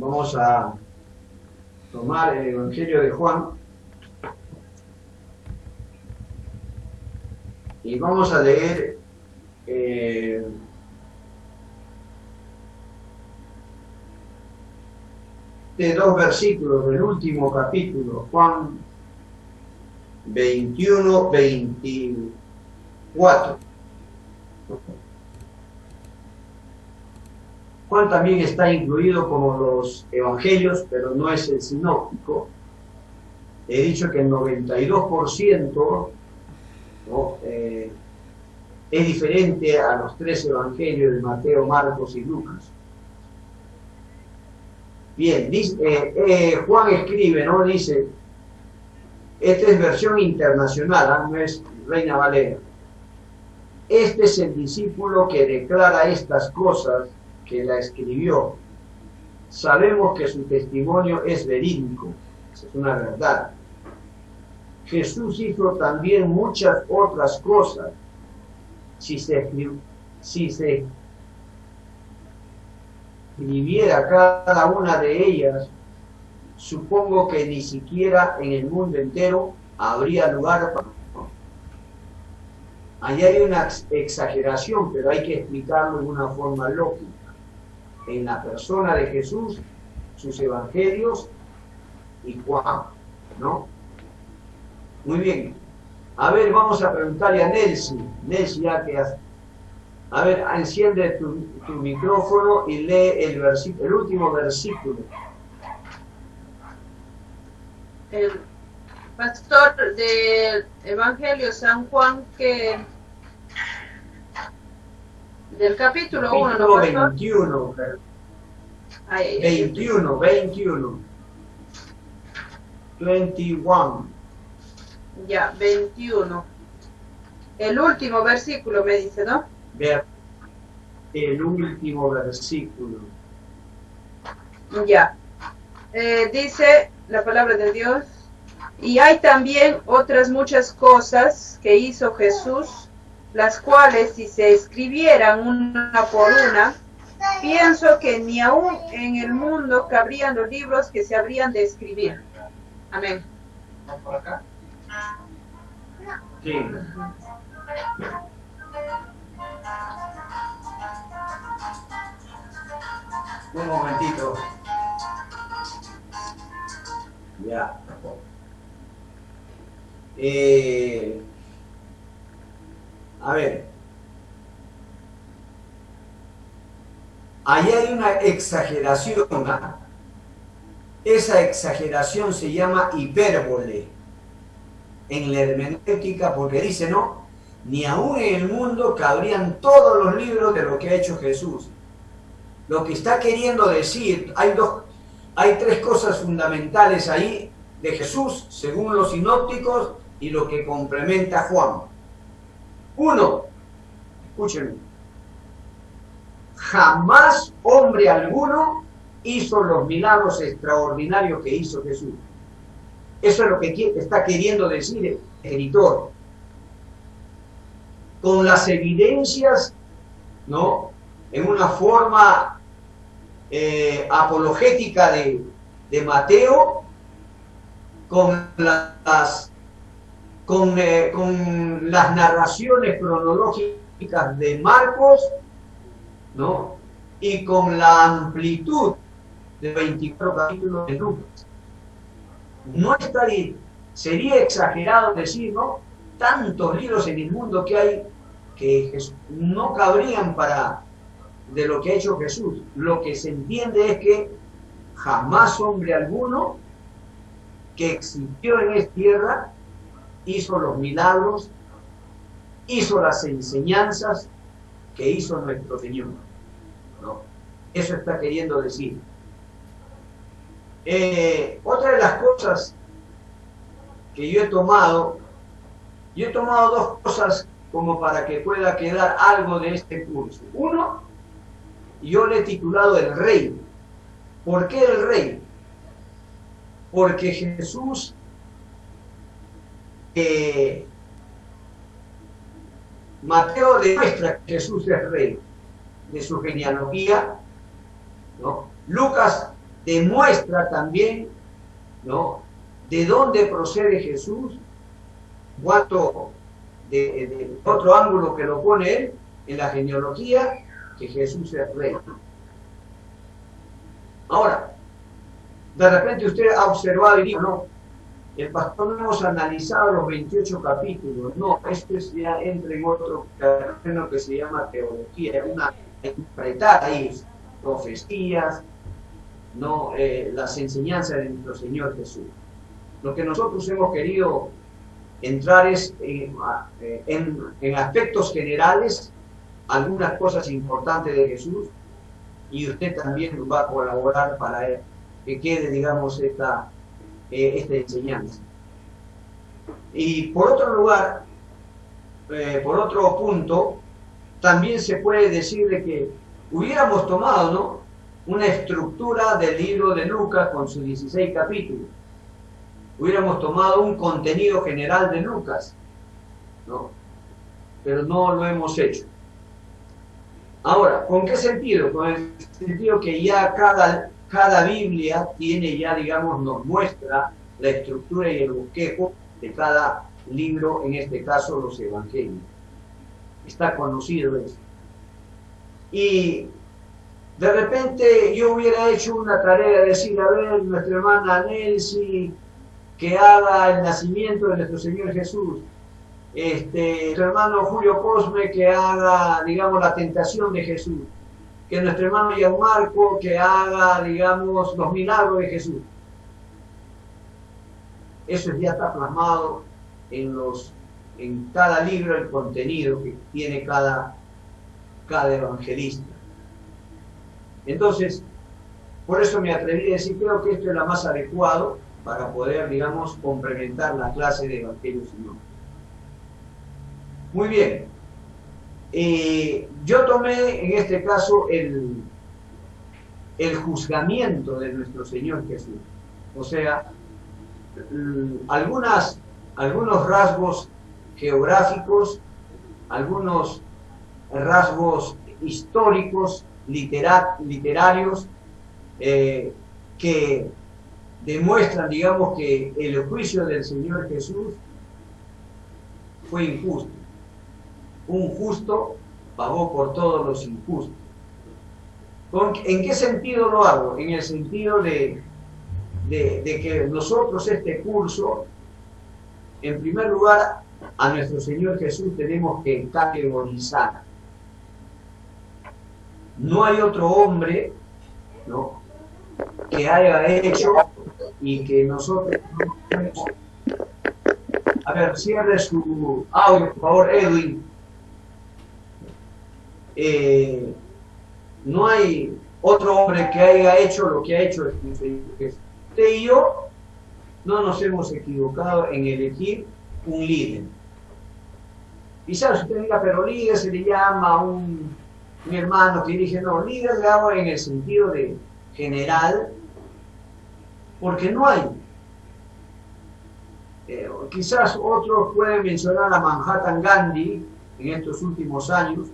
Vamos a tomar el Evangelio de Juan y vamos a leer de dos versículos del último capítulo, Juan 21, 24. Juan también está incluido como los evangelios, pero no es el sinóptico. He dicho que el 92%, ¿no? Es diferente a los tres evangelios de Mateo, Marcos y Lucas. Bien, dice, Juan escribe, ¿no? Dice, esta es versión internacional, no es Reina Valera. Este es el discípulo que declara estas cosas, que la escribió. Sabemos que su testimonio es verídico, es una verdad. Jesús hizo también muchas otras cosas. Si se escribiera cada una de ellas, supongo que ni siquiera en el mundo entero habría lugar para... Allí hay una exageración, pero hay que explicarlo de una forma lógica. En la persona de Jesús, sus evangelios y Juan, ¿no? Muy bien. A ver, vamos a preguntarle a Nelsi. Nelsi, ya que hace. A ver, enciende tu micrófono y lee el último versículo. El pastor del Evangelio San Juan, que del capítulo 1, ¿no, pastor? 21. Ay, 21. 21. Ya, 21. El último versículo me dice, ¿no? Ver el último versículo. Ya. Dice la palabra de Dios, y hay también otras muchas cosas que hizo Jesús, las cuales si se escribieran una por una, pienso que ni aún en el mundo cabrían los libros que se habrían de escribir. Amén. ¿Vamos por acá? Sí. Un momentito. Ya. A ver. Ahí hay una exageración, ¿ah? Esa exageración se llama hipérbole en la hermenéutica, porque dice, no, ni aún en el mundo cabrían todos los libros de lo que ha hecho Jesús. Lo que está queriendo decir, hay tres cosas fundamentales ahí de Jesús, según los sinópticos, y lo que complementa Juan. Uno, escúchenme, jamás hombre alguno hizo los milagros extraordinarios que hizo Jesús. Eso es lo que está queriendo decir el escritor. Con las evidencias, ¿no?, en una forma apologética de Mateo, con las narraciones cronológicas de Marcos, ¿no?, y con la amplitud de 24 capítulos de Lucas. No estaría, sería exagerado decir, ¿no?, tantos libros en el mundo que hay que no cabrían para de lo que ha hecho Jesús. Lo que se entiende es que jamás hombre alguno que existió en esta tierra hizo los milagros, hizo las enseñanzas que hizo nuestro Señor, ¿no? Eso está queriendo decir. Otra de las cosas que yo he tomado dos cosas como para que pueda quedar algo de este curso. Uno, yo le he titulado el Rey. ¿Por qué el Rey? Porque Jesús Mateo demuestra que Jesús es Rey de su genealogía, ¿no? Lucas demuestra también, ¿no?, de dónde procede Jesús, cuanto de otro ángulo que lo pone él en la genealogía, que Jesús es rey. Ahora, de repente usted ha observado y dice, no, el pastor no hemos analizado los 28 capítulos. No, esto ya entra en otro terreno que se llama teología, es una interpretar ahí profecías, no, las enseñanzas de nuestro Señor Jesús. Lo que nosotros hemos querido entrar es en aspectos generales, algunas cosas importantes de Jesús, y usted también va a colaborar para que quede, digamos, esta enseñanza. Y por otro lugar, por otro punto, también se puede decir de que hubiéramos tomado, ¿no?, una estructura del libro de Lucas con sus 16 capítulos. Hubiéramos tomado un contenido general de Lucas, ¿no?, pero no lo hemos hecho. Ahora, ¿con qué sentido? Con el sentido que ya cada Biblia tiene ya, digamos, nos muestra la estructura y el bosquejo de cada libro, en este caso los evangelios. Está conocido eso. Y de repente yo hubiera hecho una tarea de decir, a ver, nuestra hermana Nelcy, que haga el nacimiento de nuestro Señor Jesús. Nuestro hermano Julio Cosme, que haga, digamos, la tentación de Jesús. Que nuestro hermano Gianmarco, que haga, digamos, los milagros de Jesús. Eso ya está plasmado en cada libro, el contenido que tiene cada evangelista. Entonces, por eso me atreví a decir, creo que esto es lo más adecuado para poder, digamos, complementar la clase de Evangelio Señor. Muy bien. Yo tomé en este caso el juzgamiento de nuestro Señor Jesús. O sea, algunos rasgos geográficos, algunos rasgos históricos, literarios, que demuestran, digamos, que el juicio del Señor Jesús fue injusto. Un justo pagó por todos los injustos. ¿En qué sentido lo hago? En el sentido de que nosotros este curso, en primer lugar, a nuestro Señor Jesús tenemos que categorizar. No hay otro hombre, ¿no?, que haya hecho y que nosotros no. A ver, cierre su audio, por favor, Edwin. No hay otro hombre que haya hecho lo que ha hecho el Señor Jesús. Usted y yo no nos hemos equivocado en elegir un líder. Quizás usted diga, pero líder se le llama a un hermano que dirige. No, líder le hago en el sentido de general, porque no hay. Quizás otros pueden mencionar a Manhattan Gandhi en estos últimos años.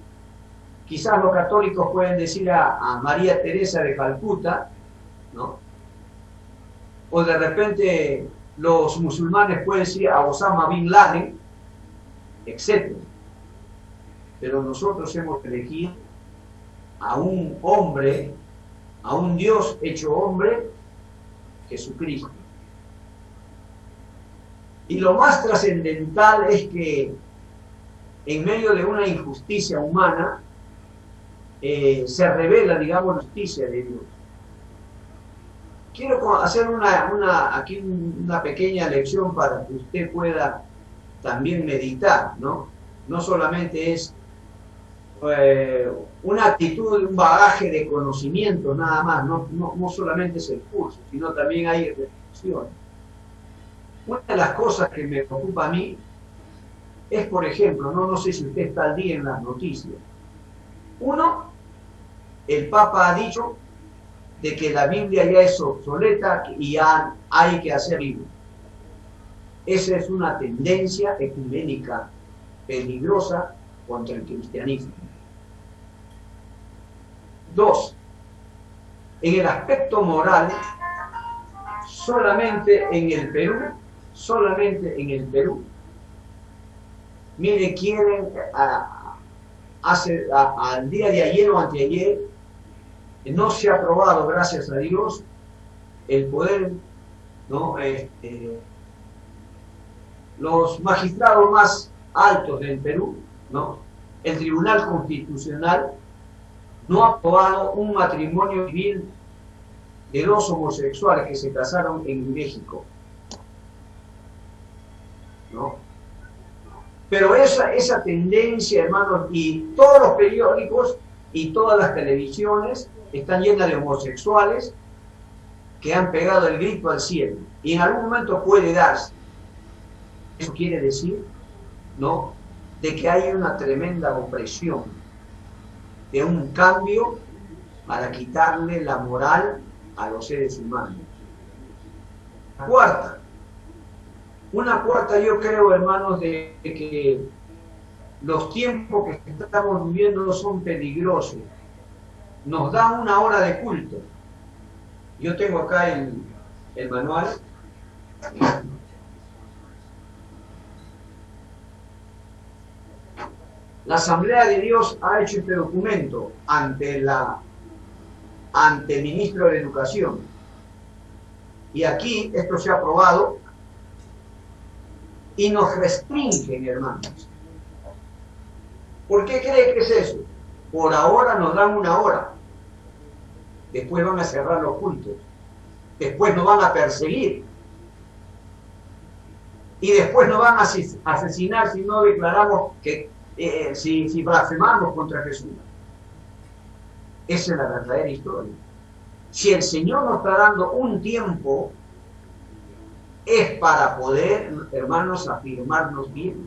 Quizás los católicos pueden decir a María Teresa de Calcuta, ¿no? O de repente los musulmanes pueden decir a Osama Bin Laden, etc. Pero nosotros hemos elegido a un hombre, a un Dios hecho hombre, Jesucristo. Y lo más trascendental es que en medio de una injusticia humana se revela, digamos, la justicia de Dios. Quiero hacer aquí una pequeña lección para que usted pueda también meditar, ¿no? No solamente es una actitud, un bagaje de conocimiento nada más, no solamente es el curso, sino también hay reflexión. Una de las cosas que me preocupa a mí es, por ejemplo, no sé si usted está al día en las noticias. Uno, el Papa ha dicho de que la Biblia ya es obsoleta y ya hay que hacer libros. Esa es una tendencia ecuménica peligrosa contra el cristianismo. Dos, en el aspecto moral, solamente en el Perú, mire, quieren al día de ayer o anteayer, no se ha aprobado, gracias a Dios, el poder, ¿no? Los magistrados más altos del Perú, ¿no? El Tribunal Constitucional no ha aprobado un matrimonio civil de dos homosexuales que se casaron en México, ¿no? Pero esa tendencia, hermanos, y todos los periódicos y todas las televisiones están llenas de homosexuales que han pegado el grito al cielo. Y en algún momento puede darse. Eso quiere decir, ¿no?, de que hay una tremenda opresión, de un cambio para quitarle la moral a los seres humanos. Una cuarta, yo creo, hermanos, de que los tiempos que estamos viviendo son peligrosos. Nos dan una hora de culto. Yo tengo acá el manual. La Asamblea de Dios ha hecho este documento ante el ministro de Educación. Y aquí esto se ha aprobado y nos restringen, hermanos. ¿Por qué cree que es eso? Por ahora nos dan una hora. Después van a cerrar los cultos. Después nos van a perseguir. Y después nos van a asesinar si no declaramos que si blasfemamos contra Jesús. Esa es la verdadera historia. Si el Señor nos está dando un tiempo, es para poder, hermanos, afirmarnos bien.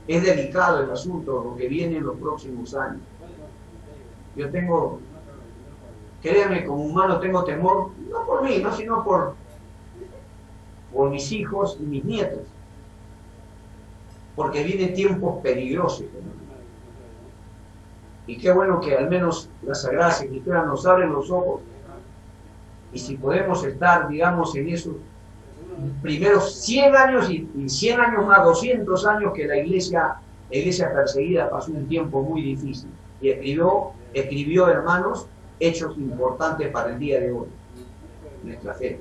Es delicado el asunto, lo que viene en los próximos años. Yo tengo, créanme, como humano tengo temor, no por mí, no, sino por mis hijos y mis nietos. Porque vienen tiempos peligrosos. Y qué bueno que al menos las Sagradas Escrituras nos abren los ojos. Y si podemos estar, digamos, en esos primeros 100 años y 100 años más, 200 años que la iglesia perseguida pasó un tiempo muy difícil. Y escribió, hermanos, hechos importantes para el día de hoy, nuestra fe.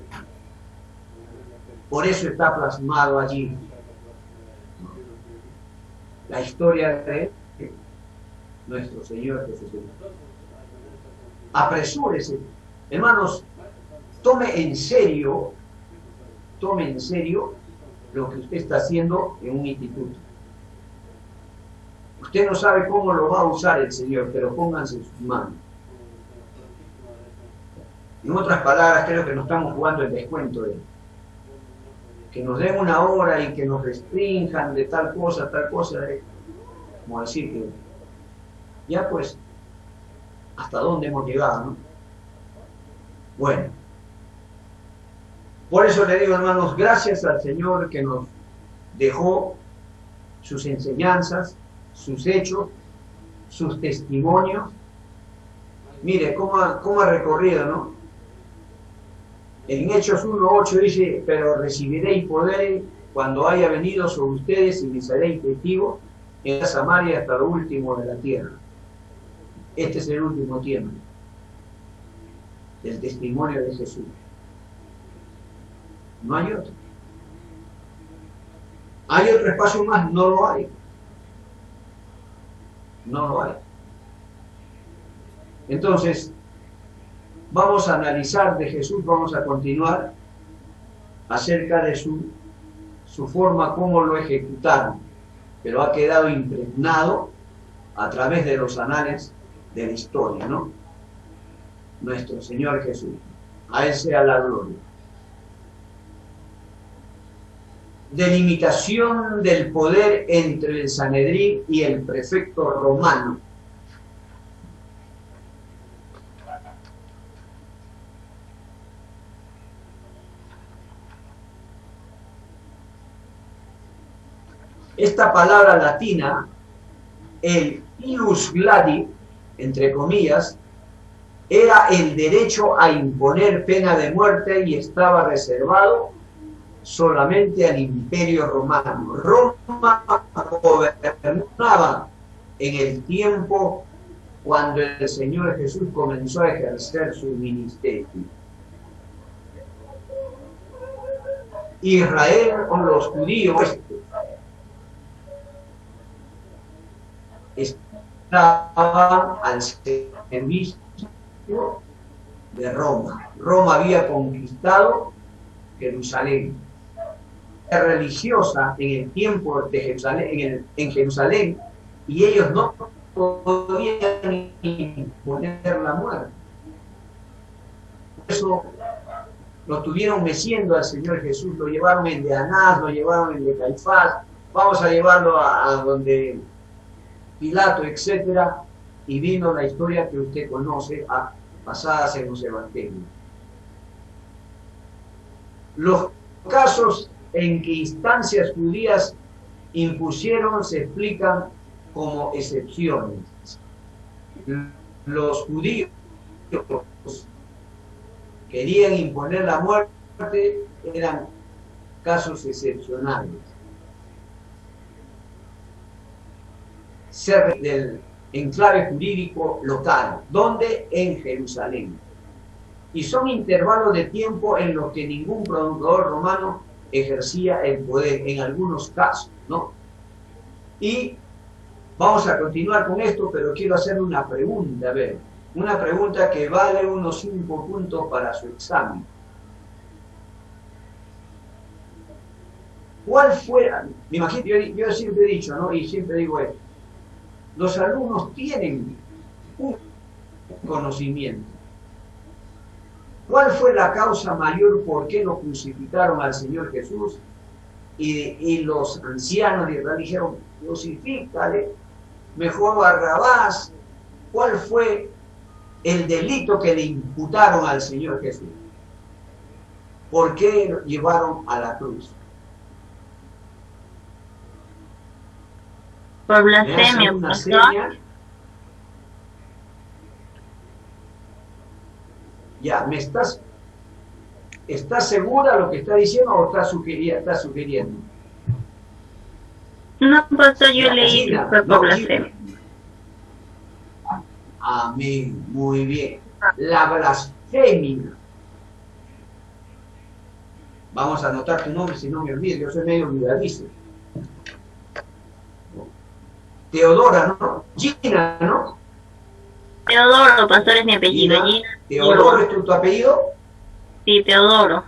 Por eso está plasmado allí la historia de nuestro Señor Jesucristo. Apresúrese, hermanos, tome en serio lo que usted está haciendo en un instituto. Usted no sabe cómo lo va a usar el Señor, pero pónganse en sus manos. En otras palabras, creo que nos estamos jugando el descuento de que nos den una hora y que nos restrinjan de tal cosa, como decir que ya pues, ¿hasta dónde hemos llegado, no? Bueno, por eso le digo, hermanos, gracias al Señor que nos dejó sus enseñanzas, sus hechos, sus testimonios. Mire cómo ha recorrido, ¿no? En Hechos 1:8 dice: pero recibiréis poder cuando haya venido sobre ustedes y me seréis testigos en la Samaria hasta lo último de la tierra. Este es el último tiempo del testimonio de Jesús. No hay otro. ¿Hay otro espacio más? No lo hay. No lo hay. Entonces, vamos a analizar de Jesús, vamos a continuar acerca de su forma, cómo lo ejecutaron, pero ha quedado impregnado a través de los anales de la historia, ¿no? Nuestro Señor Jesús. A Él sea la gloria. Delimitación del poder entre el Sanedrín y el prefecto romano. Esta palabra latina, el ius gladi, entre comillas, era el derecho a imponer pena de muerte y estaba reservado solamente al Imperio Romano. Roma gobernaba en el tiempo cuando el Señor Jesús comenzó a ejercer su ministerio. Israel o los judíos estaban al servicio de Roma. Roma había conquistado Jerusalén. La religiosa en el tiempo de Jerusalén, en Jerusalén, y ellos no podían imponer la muerte. Por eso lo tuvieron meciendo al Señor Jesús, lo llevaron en de Anás, lo llevaron en de Caifás, vamos a llevarlo a donde Pilato, etcétera, y vino la historia que usted conoce, basadas en los evangelios. Los casos en que instancias judías impusieron se explican como excepciones. Los judíos querían imponer la muerte, eran casos excepcionales. Ser del enclave jurídico local, donde en Jerusalén. Y son intervalos de tiempo en los que ningún procurador romano ejercía el poder, en algunos casos, ¿no? Y vamos a continuar con esto, pero quiero hacerle una pregunta, a ver, una pregunta que vale unos 5 puntos para su examen. ¿Cuál fue? Me imagino, yo siempre he dicho, ¿no? Y siempre digo esto. Los alumnos tienen un conocimiento. ¿Cuál fue la causa mayor por qué lo crucificaron al Señor Jesús? Y los ancianos de Israel dijeron, crucifícale, mejor Barrabás. ¿Cuál fue el delito que le imputaron al Señor Jesús? ¿Por qué lo llevaron a la cruz? Por blasfemia, pastor. Ya, ¿estás segura de lo que está diciendo o está sugiriendo? No, pastor, yo leí que fue por blasfemia. Amén, muy bien. La blasfemia. Vamos a anotar tu nombre si no me olvido, yo soy medio olvidadizo. Teodora, ¿no? Gina, ¿no? Teodoro, pastor, es mi apellido. Gina. ¿Teodoro es tu apellido? Sí, Teodoro.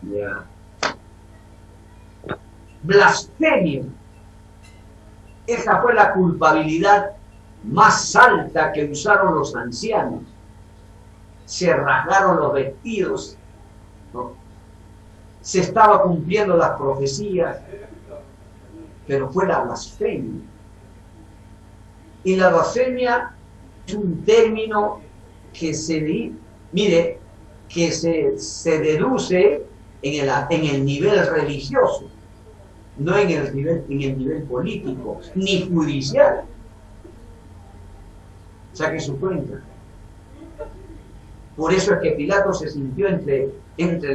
Ya. Blasfemia. Esa fue la culpabilidad más alta que usaron los ancianos. Se rasgaron los vestidos, ¿no? Se estaba cumpliendo las profecías, pero fue la blasfemia. Y la blasfemia es un término que se deduce en el nivel religioso, no en el nivel político, ni judicial. Saque su cuenta. Por eso es que Pilato se sintió entre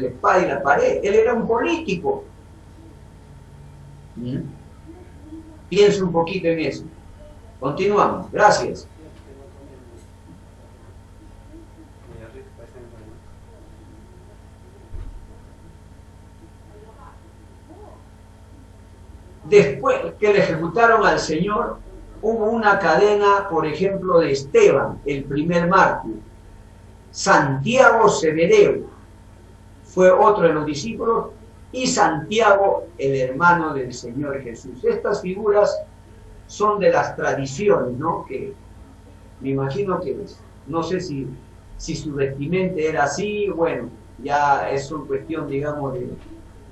la espada y la pared. Él era un político. Piensa un poquito en eso. Continuamos. Gracias. Después que le ejecutaron al Señor, hubo una cadena, por ejemplo, de Esteban, el primer mártir. Santiago Severo fue otro de los discípulos, y Santiago, el hermano del Señor Jesús. Estas figuras son de las tradiciones, ¿no? Que me imagino que, no sé si su vestimenta era así, bueno, ya es una cuestión, digamos,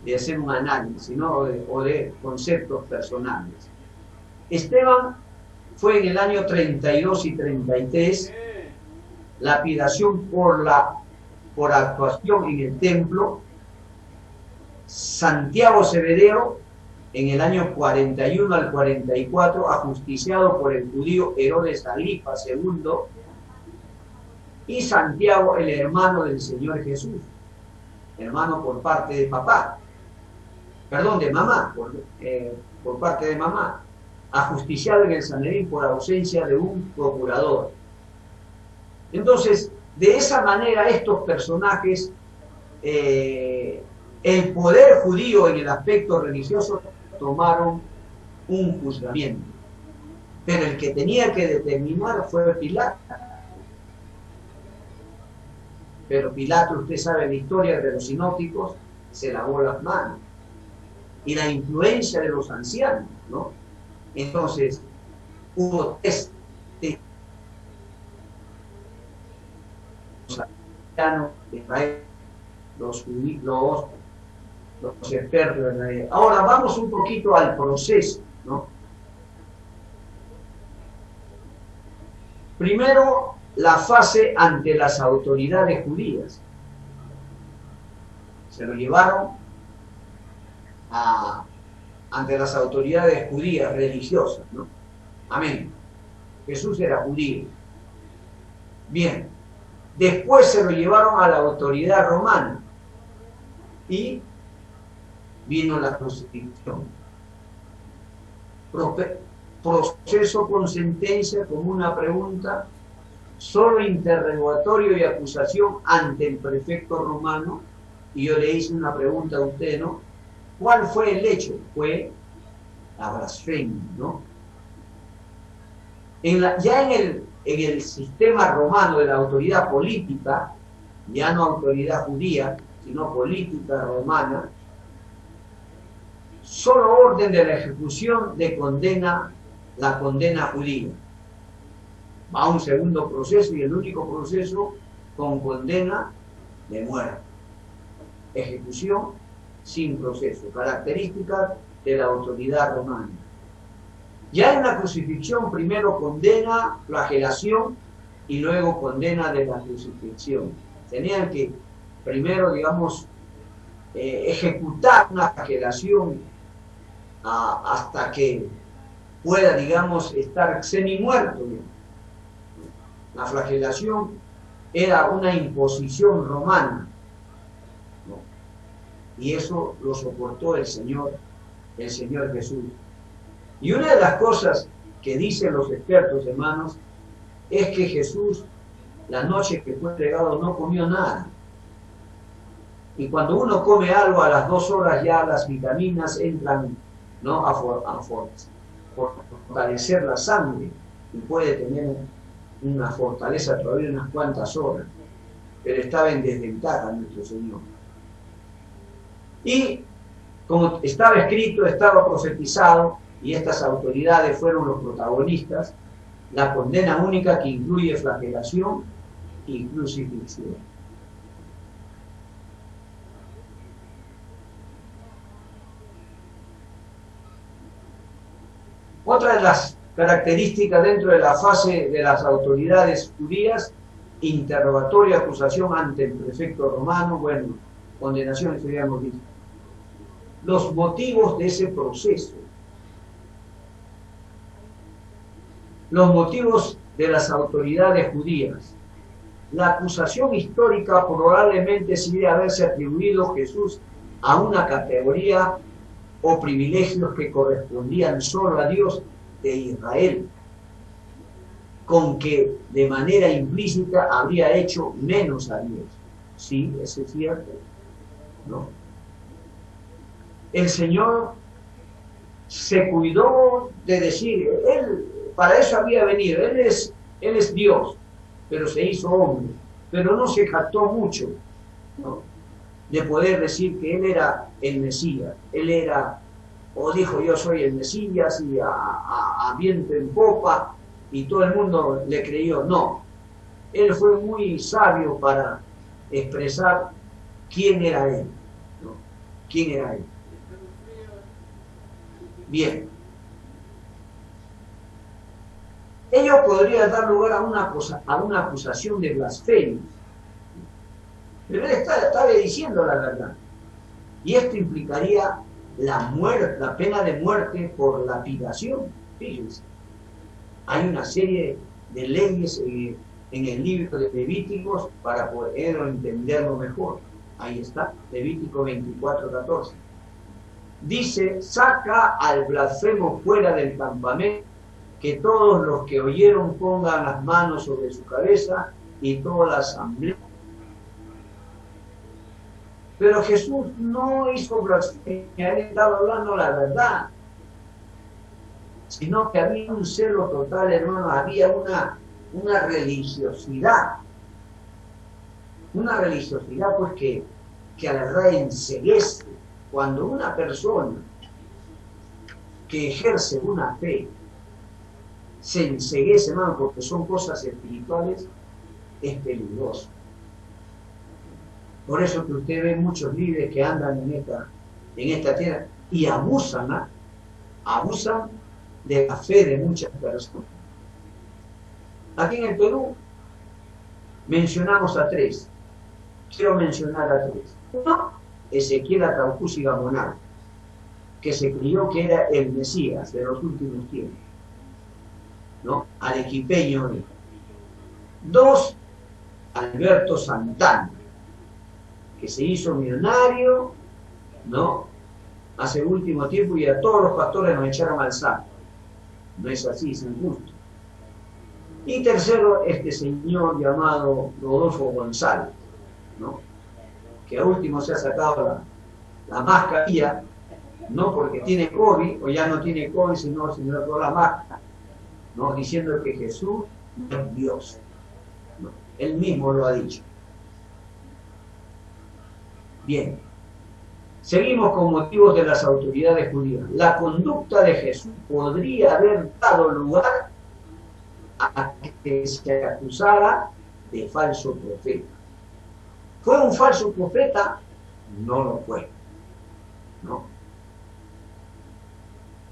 de hacer un análisis, ¿no? O de conceptos personales. Esteban fue en el año 32 y 33, lapidación por actuación en el templo. Santiago Severo en el año 41 al 44, ajusticiado por el judío Herodes Agripa II, y Santiago, el hermano del Señor Jesús, hermano por parte de papá, perdón, de mamá, por parte de mamá, ajusticiado en el Sanedrín por ausencia de un procurador. Entonces, de esa manera estos personajes, el poder judío en el aspecto religioso tomaron un juzgamiento, pero el que tenía que determinar fue Pilato. Pero Pilato, usted sabe la historia de los sinópticos, se lavó las manos, y la influencia de los ancianos, ¿no? Entonces, hubo tres ancianos de Israel, los judíos, los expertos de Israel. Ahora vamos un poquito al proceso, ¿no? Primero, la fase ante las autoridades judías. Se lo llevaron ante las autoridades judías religiosas, ¿no? Amén. Jesús era judío. Bien. Después se lo llevaron a la autoridad romana y vino la crucifixión. Proceso con sentencia como una pregunta, solo interrogatorio y acusación ante el prefecto romano. Y yo le hice una pregunta a usted, ¿no? ¿Cuál fue el hecho? Fue la blasfemia, ¿no? Ya en el sistema romano de la autoridad política, ya no autoridad judía, sino política romana, solo orden de la ejecución de condena, la condena judía. Va a un segundo proceso y el único proceso con condena de muerte. Ejecución sin proceso, características de la autoridad romana. Ya en la crucifixión primero condena, flagelación y luego condena de la crucifixión. Tenían que primero, digamos, ejecutar una flagelación hasta que pueda, digamos, estar semi-muerto. La flagelación era una imposición romana, ¿no? Y eso lo soportó el Señor Jesús. Y una de las cosas que dicen los expertos, hermanos, es que Jesús, la noche que fue entregado, no comió nada. Y cuando uno come algo, a las 2 horas ya las vitaminas entran, ¿no?, a fortalecer la sangre y puede tener una fortaleza todavía unas cuantas horas. Pero estaba en desventaja nuestro Señor. Y como estaba escrito, estaba profetizado, y estas autoridades fueron los protagonistas, la condena única que incluye flagelación y crucifixión. Otra de las características dentro de la fase de las autoridades judías, interrogatorio, acusación ante el prefecto romano, bueno, condenación, eso ya hemos visto. Los motivos de ese proceso. Los motivos de las autoridades judías. La acusación histórica probablemente sí debe haberse atribuido Jesús a una categoría o privilegios que correspondían solo a Dios de Israel, con que de manera implícita habría hecho menos a Dios. Sí, eso es cierto, ¿no? El Señor se cuidó de decir, Él para eso había venido, Él es Dios, pero se hizo hombre, pero no se jactó mucho, ¿no?, de poder decir que Él era el Mesías. Él era, o dijo, yo soy el Mesías, y a viento en popa, y todo el mundo le creyó. No, Él fue muy sabio para expresar quién era Él, ¿no? ¿Quién era Él? Bien. Ello podría dar lugar a una acusación de blasfemia. Pero él estaba diciendo la verdad. Y esto implicaría la pena de muerte por lapidación. Fíjense. Hay una serie de leyes en el libro de Levíticos para poder entenderlo mejor. Ahí está, Levítico 24:14. Dice, saca al blasfemo fuera del campamento, que todos los que oyeron pongan las manos sobre su cabeza y toda la asamblea. Pero Jesús no hizo blasfemia, él estaba hablando la verdad, sino que había un celo total, hermano, había una religiosidad pues que a la verdad enceguece. Cuando una persona que ejerce una fe se enceguece, hermano, porque son cosas espirituales, es peligroso. Por eso que usted ve muchos líderes que andan en esta tierra y abusan de la fe de muchas personas. Aquí en el Perú mencionamos a tres. Quiero mencionar a tres. Uno, Ezequiel Ataucusi Gamonal, que se creyó que era el Mesías de los últimos tiempos, ¿no? Arequipeño. Dos, Alberto Santana, que se hizo millonario, ¿no? Hace último tiempo, y a todos los pastores nos echaron al saco. No es así, es injusto. Y tercero, este señor llamado Rodolfo González, ¿no? Que a último se ha sacado la mascarilla, no porque tiene COVID, o ya no tiene COVID, sino se sacó la máscara, ¿no? Diciendo que Jesús no es Dios, ¿no? Él mismo lo ha dicho. Bien, seguimos con motivos de las autoridades judías. La conducta de Jesús podría haber dado lugar a que se acusara de falso profeta. ¿Fue un falso profeta? No lo fue, ¿no?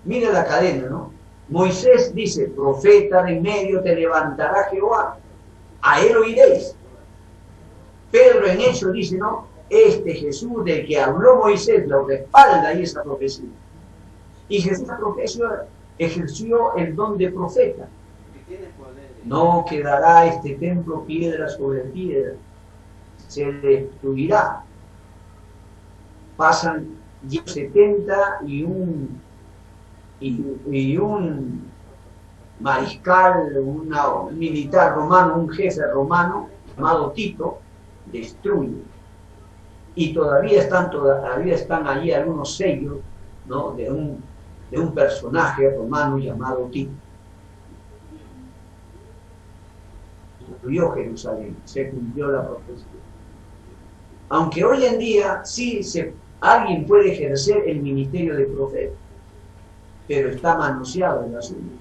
Mira la cadena, ¿no? Moisés dice, profeta de en medio te levantará Jehová, a él oiréis. Pedro en Hechos dice, no, este Jesús del que habló Moisés lo respalda ahí esa profecía. Y Jesús ejerció el don de profeta. No quedará este templo piedra sobre piedra, se destruirá. Pasan 70 y un mariscal, un militar romano, un jefe romano llamado Tito, destruye. Y todavía están allí algunos sellos, ¿no? de un personaje romano llamado Tito. Destruyó Jerusalén, se cumplió la profecía. Aunque hoy en día sí alguien puede ejercer el ministerio de profeta, pero está manoseado el asunto.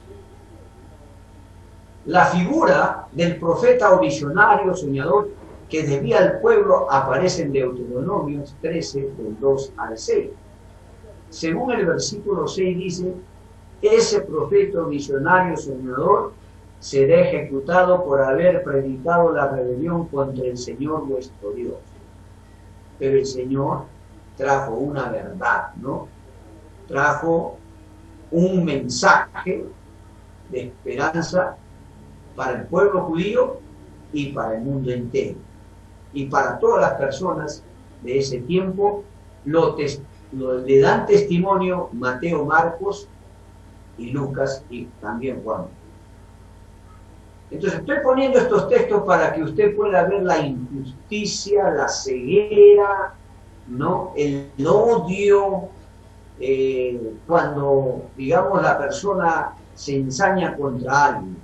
La figura del profeta o visionario, soñador, que debía al pueblo aparece en Deuteronomio 13, del 2 al 6. Según el versículo 6 dice, ese profeta o visionario soñador será ejecutado por haber predicado la rebelión contra el Señor vuestro Dios. Pero el Señor trajo una verdad, ¿no? Trajo un mensaje de esperanza para el pueblo judío y para el mundo entero. Y para todas las personas de ese tiempo, le dan testimonio Mateo, Marcos y Lucas y también Juan. Entonces estoy poniendo estos textos para que usted pueda ver la injusticia, la ceguera, ¿no? El odio, cuando, digamos, la persona se ensaña contra alguien.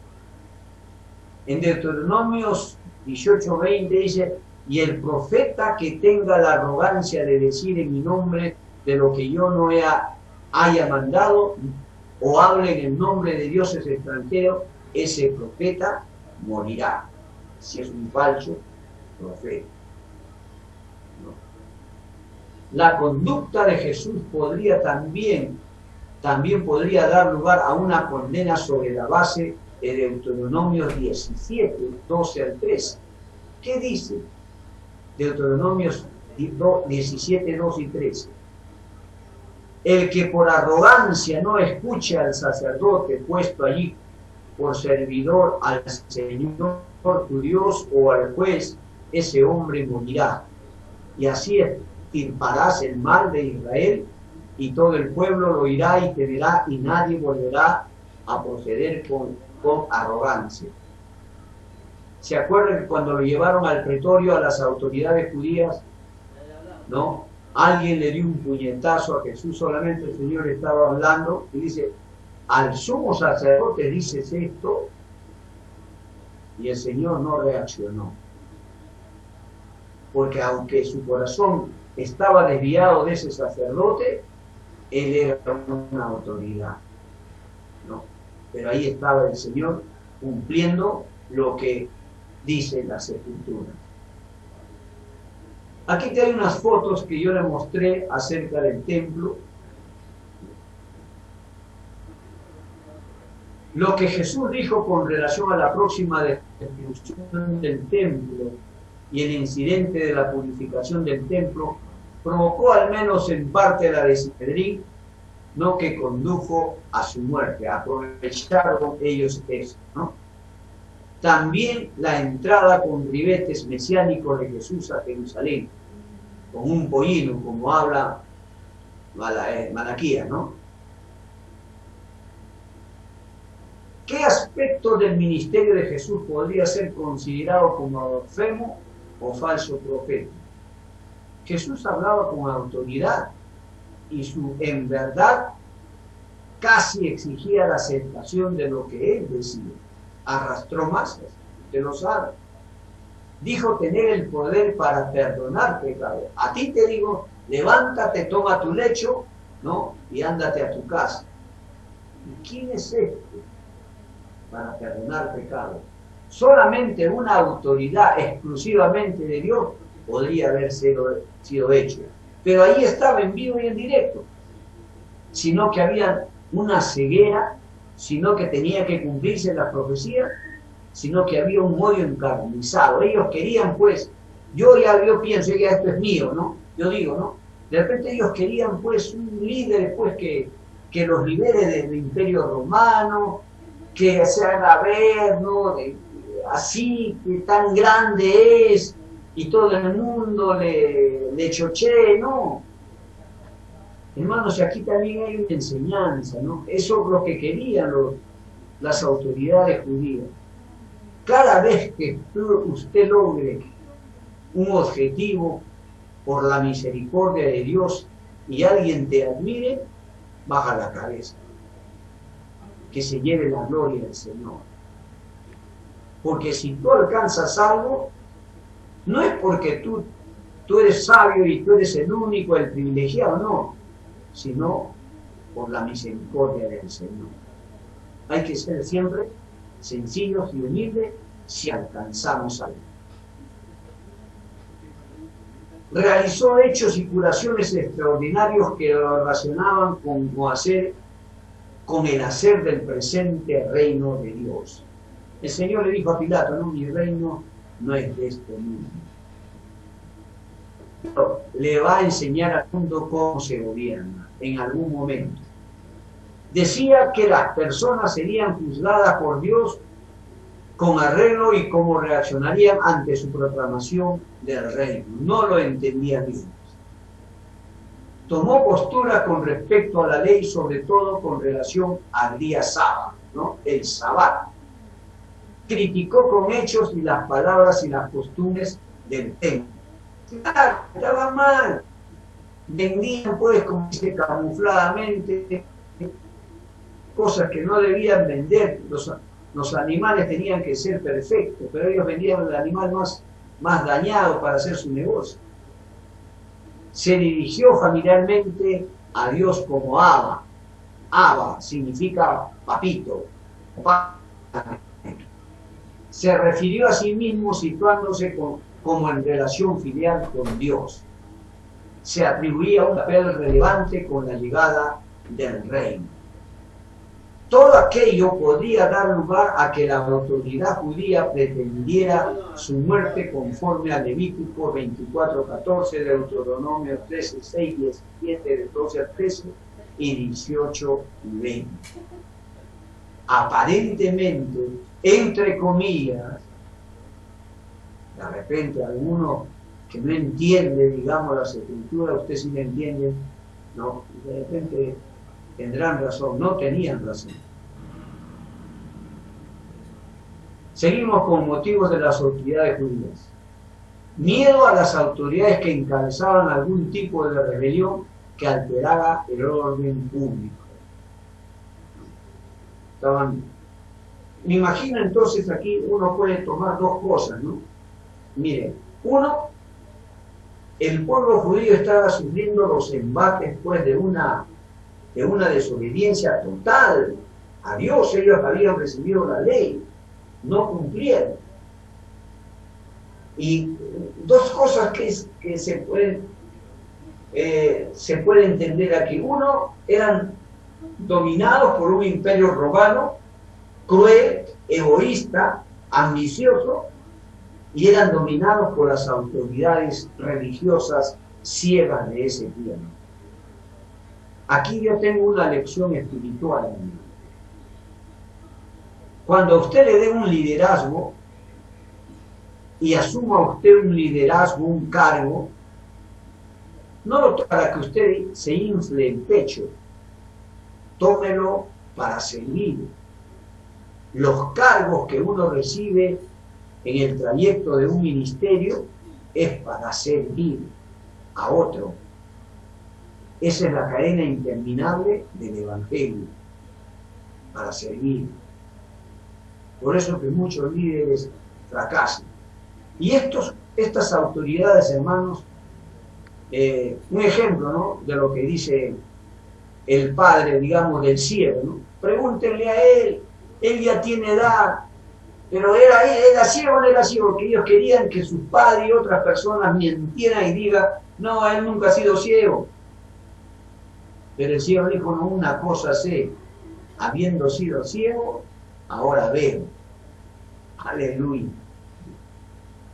En Deuteronomios 18:20 dice, y el profeta que tenga la arrogancia de decir en mi nombre de lo que yo no haya mandado, o hable en el nombre de dioses extranjeros, ese profeta morirá, si es un falso profeta. ¿No? La conducta de Jesús también podría dar lugar a una condena sobre la base de Deuteronomios 17, 12 al 13. ¿Qué dice? Deuteronomios 17, 2 y 13. El que por arrogancia no escuche al sacerdote puesto allí por servidor al Señor, tu Dios o al juez, ese hombre morirá. Y así extirparás el mal de Israel, y todo el pueblo lo oirá y temerá, y nadie volverá a proceder con arrogancia. ¿Se acuerdan que cuando lo llevaron al pretorio a las autoridades judías, no? Alguien le dio un puñetazo a Jesús, solamente el Señor estaba hablando y dice, al sumo sacerdote dices esto, y el Señor no reaccionó. Porque aunque su corazón estaba desviado de ese sacerdote, él era una autoridad, ¿no? Pero ahí estaba el Señor cumpliendo lo que dice las Escrituras. Aquí te hay unas fotos que yo le mostré acerca del templo. Lo que Jesús dijo con relación a la próxima destrucción del templo y el incidente de la purificación del templo provocó al menos en parte la de Sanedrín, no, que condujo a su muerte. Aprovecharon ellos eso, ¿no? También la entrada con ribetes mesiánicos de Jesús a Jerusalén, con un pollino, como habla Malaquías, ¿no? ¿Qué aspecto del ministerio de Jesús podría ser considerado como blasfemo o falso profeta? Jesús hablaba con autoridad y su en verdad casi exigía la aceptación de lo que él decía. Arrastró masas, usted lo sabe. Dijo tener el poder para perdonar pecados. A ti te digo, levántate, toma tu lecho, ¿no? Y ándate a tu casa. ¿Y quién es este para perdonar pecados? Solamente una autoridad exclusivamente de Dios podría haber sido hecho. Pero ahí estaba en vivo y en directo. Sino que había una ceguera, sino que tenía que cumplirse la profecía, sino que había un odio encarnizado. Ellos querían, pues, yo pienso que esto es mío, ¿no? Yo digo, ¿no? De repente ellos querían, pues, un líder, pues, que los libere del imperio romano, que se haga ver, ¿no? Así, que tan grande es, y todo el mundo le chochee, ¿no? Hermanos, aquí también hay una enseñanza, ¿no? Eso es lo que querían las autoridades judías. Cada vez que usted logre un objetivo por la misericordia de Dios y alguien te admire, baja la cabeza. Que se lleve la gloria del Señor. Porque si tú alcanzas algo, no es porque tú eres sabio y tú eres el único, el privilegiado, no, sino por la misericordia del Señor. Hay que ser siempre sencillos y humildes si alcanzamos algo. Realizó hechos y curaciones extraordinarios que lo relacionaban con el hacer del presente reino de Dios. El Señor le dijo a Pilato, no, mi reino no es de este mundo. Pero le va a enseñar al mundo cómo se gobierna en algún momento. Decía que las personas serían juzgadas por Dios con arreglo y cómo reaccionarían ante su proclamación del reino. No lo entendía Dios. Tomó postura con respecto a la ley, sobre todo con relación al día sábado, ¿no? El sabbat. Criticó con hechos y las palabras y las costumbres del templo. Claro, estaba mal. Vendían, pues, como dice, camufladamente, cosas que no debían vender. Los animales tenían que ser perfectos, pero ellos vendían el animal más dañado para hacer su negocio. Se dirigió familiarmente a Dios como Abba. Abba significa papito. Se refirió a sí mismo situándose como en relación filial con Dios. Se atribuía un papel relevante con la llegada del reino. Todo aquello podría dar lugar a que la autoridad judía pretendiera su muerte conforme a Levítico 24:14, Deuteronomio 13:6, 17, del 12 al 13 y 18 y 20. Aparentemente, entre comillas, De repente alguno que no entiende, digamos, las escrituras, usted sí le entiende, ¿no? De repente tendrán razón, no tenían razón. Seguimos con motivos de las autoridades judías. Miedo a las autoridades que encabezaban algún tipo de rebelión que alterara el orden público. Me imagino entonces aquí uno puede tomar dos cosas, ¿no? Miren, uno, el pueblo judío estaba sufriendo los embates pues de una desobediencia total a Dios. Ellos habían recibido la ley, no cumplieron. Y dos cosas que se pueden entender aquí. Uno, eran dominados por un imperio romano cruel, egoísta, ambicioso, y eran dominados por las autoridades religiosas ciegas de ese tiempo. Aquí yo tengo una lección espiritual. Cuando a usted le dé un liderazgo y asuma usted un liderazgo, un cargo, no lo tome para que usted se infle el pecho, tómelo para servir. Los cargos que uno recibe en el trayecto de un ministerio es para servir a otro. Esa es la cadena interminable del Evangelio, para servir. Por eso que muchos líderes fracasan. Y estas autoridades, hermanos, un ejemplo, ¿no?, de lo que dice el padre, digamos, del cielo, ¿no? Pregúntenle a él ya tiene edad, pero era ciego o no era ciego, que ellos querían que sus padres y otras personas mintieran y digan, no, él nunca ha sido ciego. Pero el ciego dijo, no, una cosa sé, habiendo sido ciego, ahora veo. Aleluya.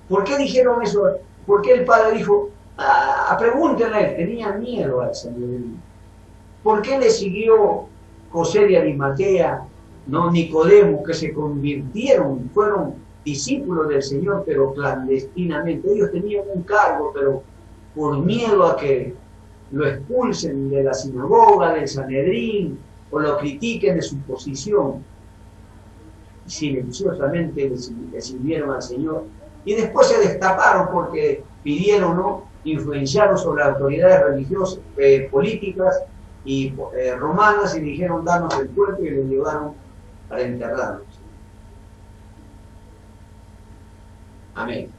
¿Por qué dijeron eso? ¿Por qué el padre dijo, pregúntenle a él? Tenían miedo al Señor. ¿Por qué le siguió José de Arimatea, no Nicodemo, que se convirtieron, fueron discípulos del Señor, pero clandestinamente? Ellos tenían un cargo, pero por miedo a que lo expulsen de la sinagoga, del Sanedrín, o lo critiquen de su posición, silenciosamente le sirvieron al Señor, y después se destaparon porque pidieron, ¿no?, influenciaron sobre las autoridades religiosas, políticas y romanas, y dijeron, danos el cuerpo, y le llevaron para enterrarlos. Amén.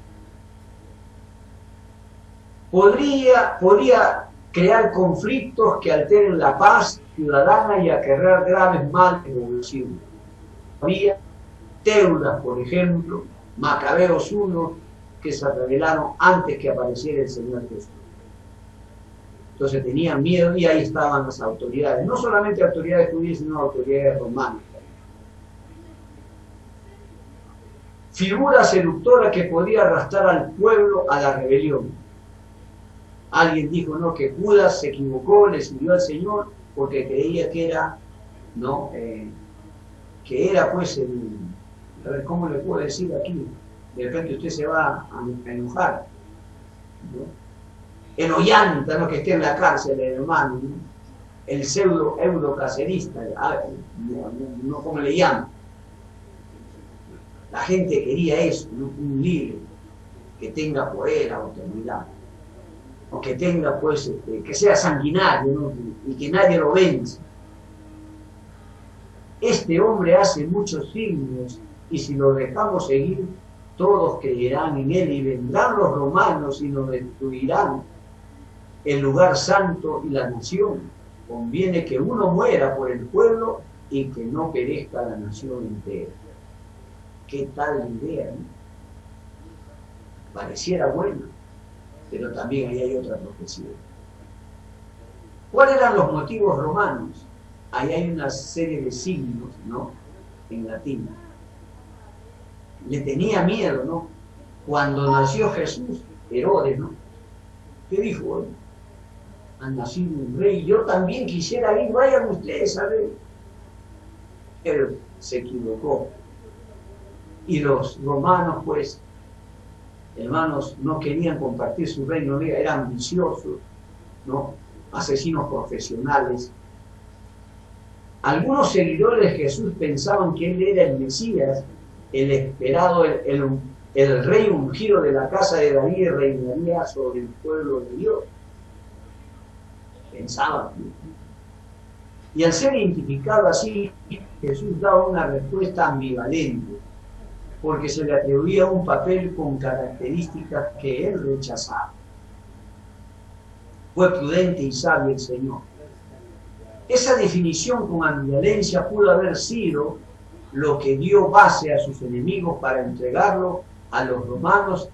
Podría crear conflictos que alteren la paz ciudadana y acarrear graves males de población. Había Teudas, por ejemplo, Macabeos 1, que se rebelaron antes que apareciera el Señor Jesús. Entonces tenían miedo, y ahí estaban las autoridades, no solamente autoridades judías, sino autoridades romanas. Figura seductora que podía arrastrar al pueblo a la rebelión. Alguien dijo, no, que Judas se equivocó, le sirvió al Señor porque creía que era, ¿no?, que era pues a ver, ¿cómo le puedo decir aquí? De repente usted se va a enojar, ¿no? El ollanta, ¿no?, que esté en la cárcel, el hermano, ¿no?, el pseudo eurocacerista, no como le llaman. La gente quería eso, ¿no?, un líder que tenga poder, autoridad, o que tenga pues, que sea sanguinario, ¿no?, y que nadie lo vence. Este hombre hace muchos signos, y si lo dejamos seguir, todos creerán en él, y vendrán los romanos y nos destruirán el lugar santo y la nación. Conviene que uno muera por el pueblo y que no perezca la nación entera. ¿Qué tal idea, no? Pareciera buena, pero también ahí hay otra profecía. ¿Cuáles eran los motivos romanos? Ahí hay una serie de signos, ¿no?, en latín. Le tenía miedo, ¿no? Cuando nació Jesús, Herodes, ¿no?, ¿qué dijo? Bueno, ha nacido un rey, yo también quisiera ir, vayan ustedes a ver. Él se equivocó. Y los romanos, pues, hermanos, no querían compartir su reino, eran ambiciosos, ¿no? Asesinos profesionales. Algunos seguidores de Jesús pensaban que él era el Mesías, el esperado, el rey ungido de la casa de David, reinaría sobre el pueblo de Dios. Pensaban. Y al ser identificado así, Jesús daba una respuesta ambivalente, porque se le atribuía un papel con características que él rechazaba. Fue prudente y sabio el Señor. Esa definición con ambivalencia pudo haber sido lo que dio base a sus enemigos para entregarlo a los romanos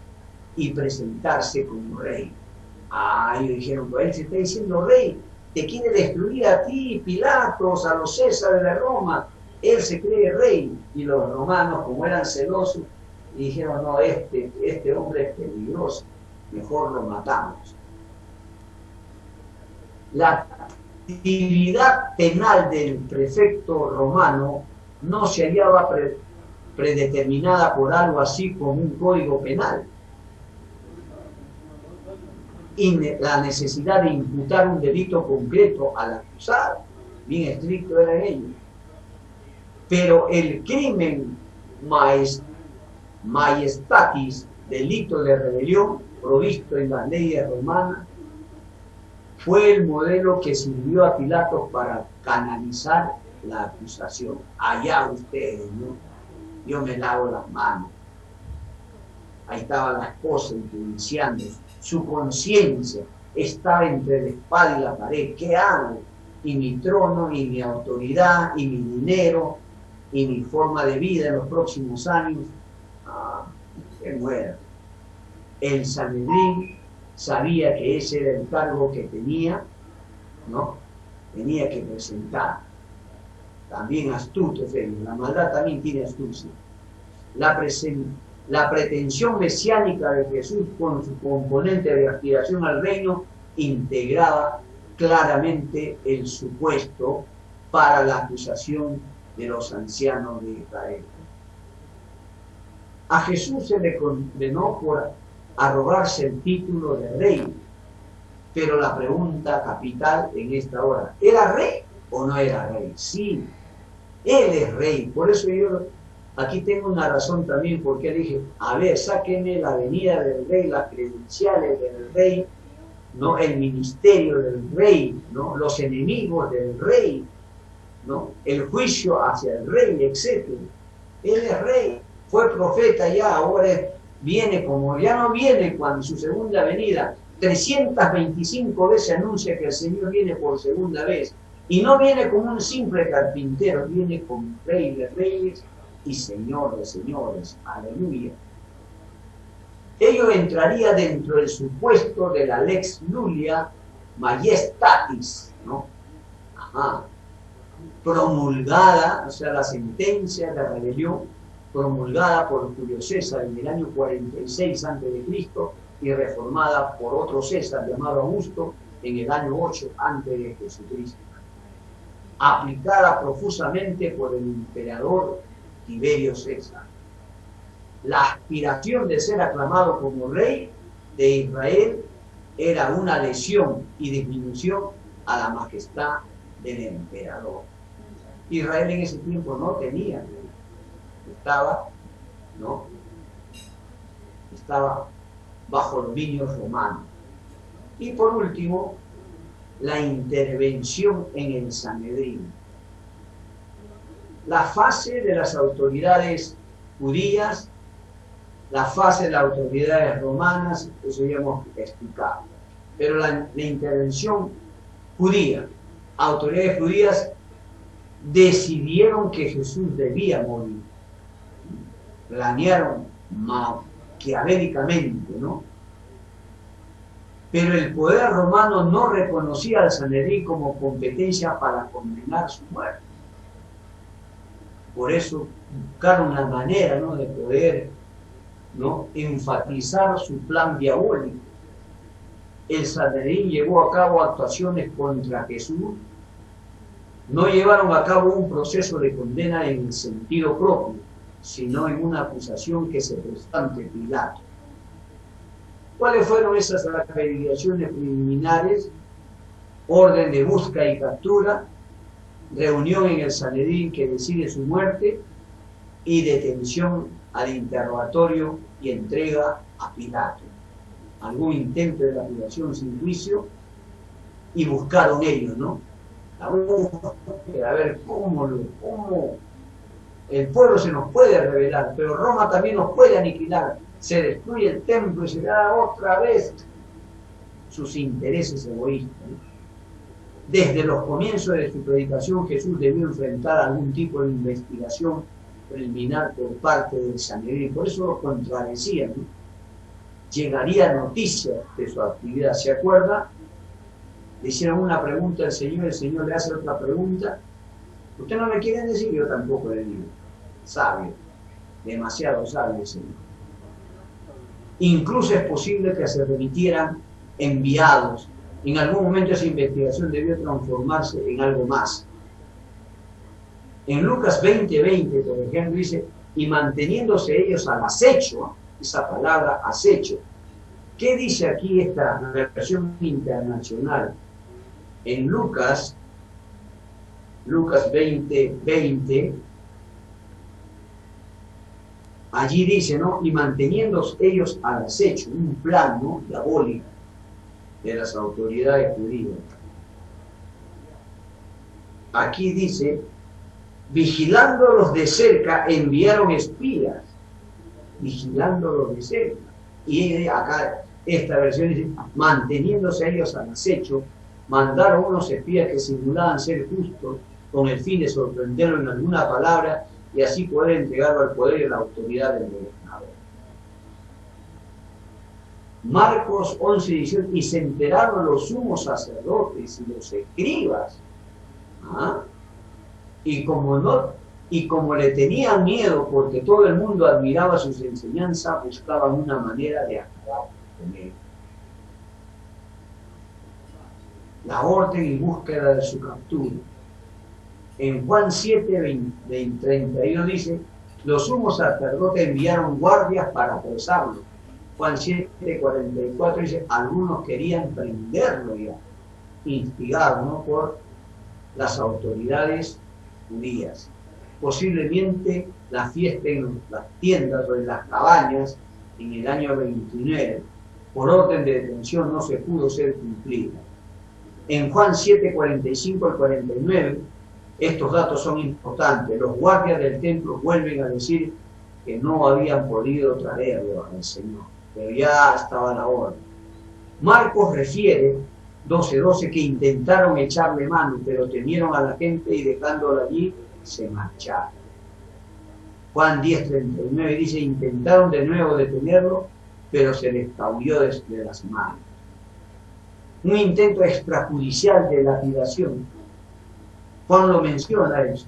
y presentarse como rey. Ellos dijeron, pues él se está diciendo rey, te quiere destruir a ti, Pilatos, a los Césares de Roma. Él se cree rey. Y los romanos, como eran celosos, dijeron, no, este hombre es peligroso, mejor lo matamos. La actividad penal del prefecto romano no se hallaba predeterminada por algo así como un código penal. Y la necesidad de imputar un delito concreto al acusado, bien estricto era ello. Pero el crimen majestatis, delito de rebelión, provisto en las leyes romanas, fue el modelo que sirvió a Pilatos para canalizar la acusación. Allá ustedes, ¿no? Yo me lavo las manos. Ahí estaba la esposa influenciando. Su conciencia estaba entre la espada y la pared. ¿Qué hago? Y mi trono, y mi autoridad, y mi dinero, y mi forma de vida en los próximos años. Que muera. El Sanedrín sabía que ese era el cargo que tenía, ¿no? Tenía que presentar. También astuto, la maldad también tiene astucia. La pretensión mesiánica de Jesús con su componente de aspiración al reino integraba claramente el supuesto para la acusación de los ancianos de Israel. A Jesús se le condenó por arrogarse el título de rey, pero la pregunta capital en esta hora, ¿era rey o no era rey? Sí, él es rey. Por eso yo aquí tengo una razón también, porque dije, a ver, sáquenme la venida del rey, las credenciales del rey, ¿no? El ministerio del rey, ¿no? Los enemigos del rey, ¿no? El juicio hacia el rey, etc. Él es rey, fue profeta ya, ahora viene como, ya no viene cuando su segunda venida, 325 veces anuncia que el Señor viene por segunda vez, y no viene como un simple carpintero, viene como rey de reyes y señor de señores. Aleluya. Ello entraría dentro del supuesto de la lex Lulia majestatis, ¿no? Promulgada, o sea, la sentencia de rebelión promulgada por Julio César en el año 46 a.C. y reformada por otro César llamado Augusto en el año 8 a.C. Aplicada profusamente por el emperador Tiberio César. La aspiración de ser aclamado como rey de Israel era una lesión y disminución a la majestad del emperador. Israel en ese tiempo no tenía rey. Estaba bajo dominio romano. Y por último, la intervención en el Sanedrín. La fase de las autoridades judías, la fase de las autoridades romanas, eso ya hemos explicado. Pero la intervención judía, autoridades judías decidieron que Jesús debía morir. Planearon maquiavélicamente, ¿no? Pero el poder romano no reconocía al Sanedrín como competencia para condenar su muerte. Por eso buscaron una manera, ¿no?, de poder, ¿no?, enfatizar su plan diabólico. El Sanedrín llevó a cabo actuaciones contra Jesús, no llevaron a cabo un proceso de condena en el sentido propio, sino en una acusación que se prestó ante Pilato. ¿Cuáles fueron esas averiguaciones preliminares? Orden de búsqueda y captura, reunión en el Sanedrín que decide su muerte y detención al interrogatorio y entrega a Pilato. Algún intento de lapidación sin juicio y buscaron ellos, ¿no? A ver cómo el pueblo se nos puede rebelar, pero Roma también nos puede aniquilar. Se destruye el templo y se da otra vez sus intereses egoístas, ¿no? Desde los comienzos de su predicación, Jesús debió enfrentar algún tipo de investigación preliminar por parte del Sanedrín. Por eso lo contradecían, ¿no? Llegaría noticias de su actividad. ¿Se acuerda? Le hicieron una pregunta al Señor, el Señor le hace otra pregunta. Usted no me quiere decir, yo tampoco le digo. Sabio, demasiado sabio el Señor. Incluso es posible que se remitieran enviados. En algún momento esa investigación debió transformarse en algo más. En Lucas 20:20, por ejemplo, dice, y manteniéndose ellos al acecho, esa palabra acecho. ¿Qué dice aquí esta versión internacional? En Lucas 20:20, allí dice, ¿no? Y manteniéndose ellos al acecho, un plan, ¿no?, diabólico de las autoridades judías. Aquí dice, vigilándolos de cerca, enviaron espías, vigilándolos de cerca. Y acá esta versión dice, manteniéndose ellos al acecho, mandaron unos espías que simulaban ser justos con el fin de sorprenderlo en alguna palabra y así poder entregarlo al poder y a la autoridad del gobernador. Marcos 11:18, y se enteraron los sumos sacerdotes y los escribas, y como le tenían miedo porque todo el mundo admiraba sus enseñanzas, buscaban una manera de acabar con él. La orden y búsqueda de su captura. En Juan 7:32 dice, los sumos sacerdotes enviaron guardias para apresarlo. Juan 7:44 dice, algunos querían prenderlo ya, instigados, ¿no?, por las autoridades judías. Posiblemente la fiesta en las tiendas o en las cabañas en el año 29, por orden de detención, no se pudo ser cumplida. En Juan 7:45 al 49, estos datos son importantes. Los guardias del templo vuelven a decir que no habían podido traerlo al Señor, pero ya estaba la orden. Marcos refiere 12:12 que intentaron echarle mano, pero temieron a la gente y dejándolo allí se marcharon. Juan 10:39 dice, intentaron de nuevo detenerlo, pero se les escabulló de las manos. Un intento extrajudicial de lapidación. Juan lo menciona eso.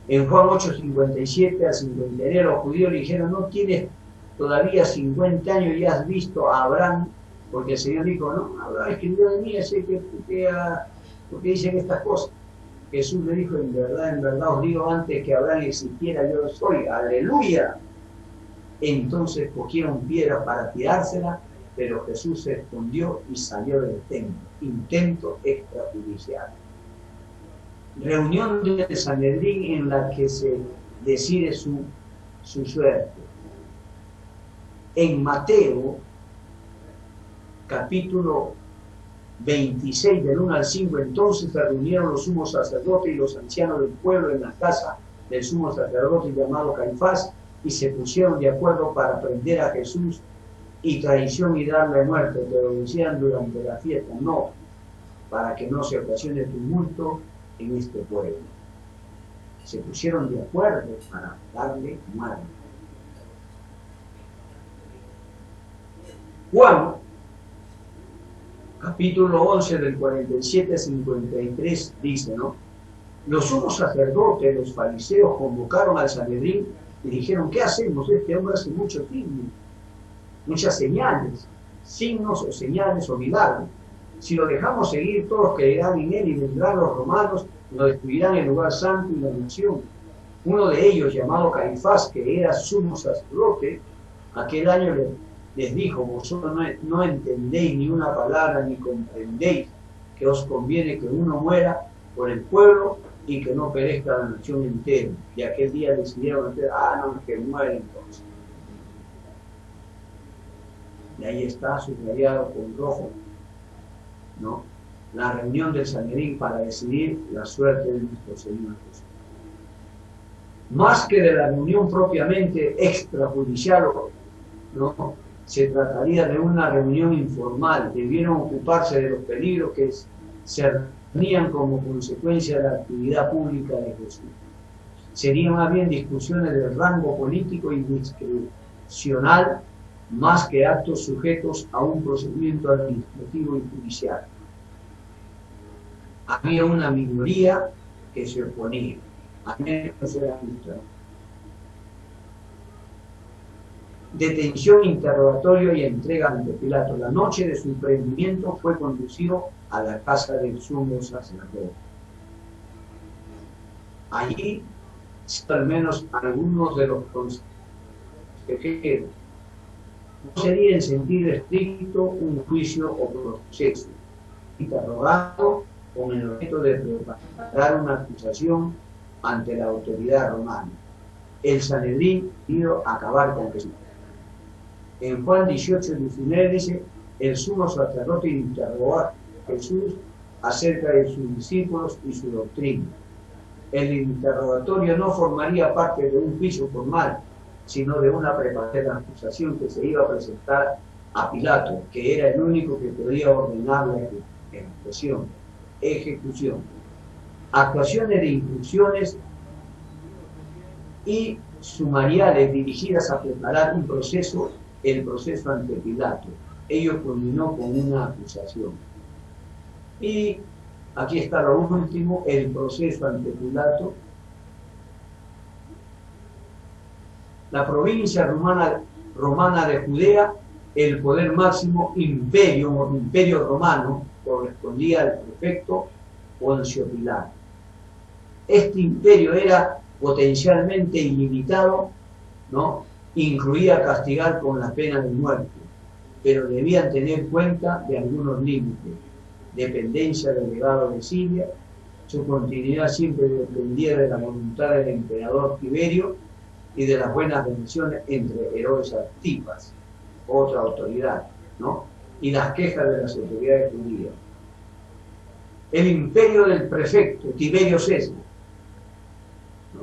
En Juan 8:57 al 59, los judíos le dijeron, no tienes todavía 50 años y has visto a Abraham, porque el Señor dijo, no, Abraham escribió de mí, ese porque dicen estas cosas. Jesús le dijo, en verdad os digo, antes que Abraham existiera, yo soy, aleluya. Entonces cogieron piedras para tirársela, pero Jesús se escondió y salió del templo. Intento extrajudicial. Reunión de Sanedrín en la que se decide su suerte. En Mateo, capítulo 26, del 1 al 5, entonces se reunieron los sumos sacerdotes y los ancianos del pueblo en la casa del sumo sacerdote llamado Caifás, y se pusieron de acuerdo para prender a Jesús y traición y darle muerte, pero decían durante la fiesta, no, para que no se ocasione tumulto en este pueblo. Se pusieron de acuerdo para darle muerte. Juan, capítulo 11, del 47 al 53, dice, ¿no? Los sumos sacerdotes, los fariseos, convocaron al Sanedrín y dijeron, ¿qué hacemos? Este hombre hace muchos signos, muchas señales, signos o señales o milagros. Si lo dejamos seguir, todos creerán en él y vendrán los romanos y lo destruirán el lugar santo y la nación. Uno de ellos, llamado Caifás, que era sumo sacerdote, aquel año les dijo: vosotros no entendéis ni una palabra ni comprendéis que os conviene que uno muera por el pueblo y que no perezca la nación entera. Y aquel día decidieron hacer: no, que muere entonces. Y ahí está subrayado con rojo, ¿no?, la reunión del Sanedrín para decidir la suerte de nuestro Señor Jesús. Más que de la reunión propiamente extrajudicial, ¿no?, se trataría de una reunión informal. Debieron ocuparse de los peligros que se cernían como consecuencia de la actividad pública de Jesús. Serían más bien discusiones del rango político y discrecional, más que actos sujetos a un procedimiento administrativo y judicial. Había una minoría que se oponía. A menos era justa. Detención, interrogatorio y entrega ante Pilato. La noche de su prendimiento fue conducido a la casa del sumo sacerdote. Allí, al menos algunos de los consejeros. No sería en sentido estricto un juicio o proceso, interrogado con el objeto de preparar una acusación ante la autoridad romana. El Sanedrín pidió acabar con Jesús. En Juan 18:19 dice: el sumo sacerdote interrogó a Jesús acerca de sus discípulos y su doctrina. El interrogatorio no formaría parte de un juicio formal, sino de una preparación de acusación que se iba a presentar a Pilato, que era el único que podía ordenar la ejecución. Actuaciones de instrucciones y sumariales dirigidas a preparar el proceso ante Pilato. Ello culminó con una acusación. Y aquí está lo último: el proceso ante Pilato. La provincia romana de Judea, el poder máximo, imperio romano, correspondía al prefecto Poncio Pilato. Este imperio era potencialmente ilimitado, ¿no? Incluía castigar con la pena de muerte, pero debían tener cuenta de algunos límites: dependencia del legado de Siria, su continuidad siempre dependía de la voluntad del emperador Tiberio y de las buenas relaciones entre Herodes Antipas, otra autoridad, ¿no?, y las quejas de las autoridades judías. El imperio del prefecto Tiberio César, ¿no?,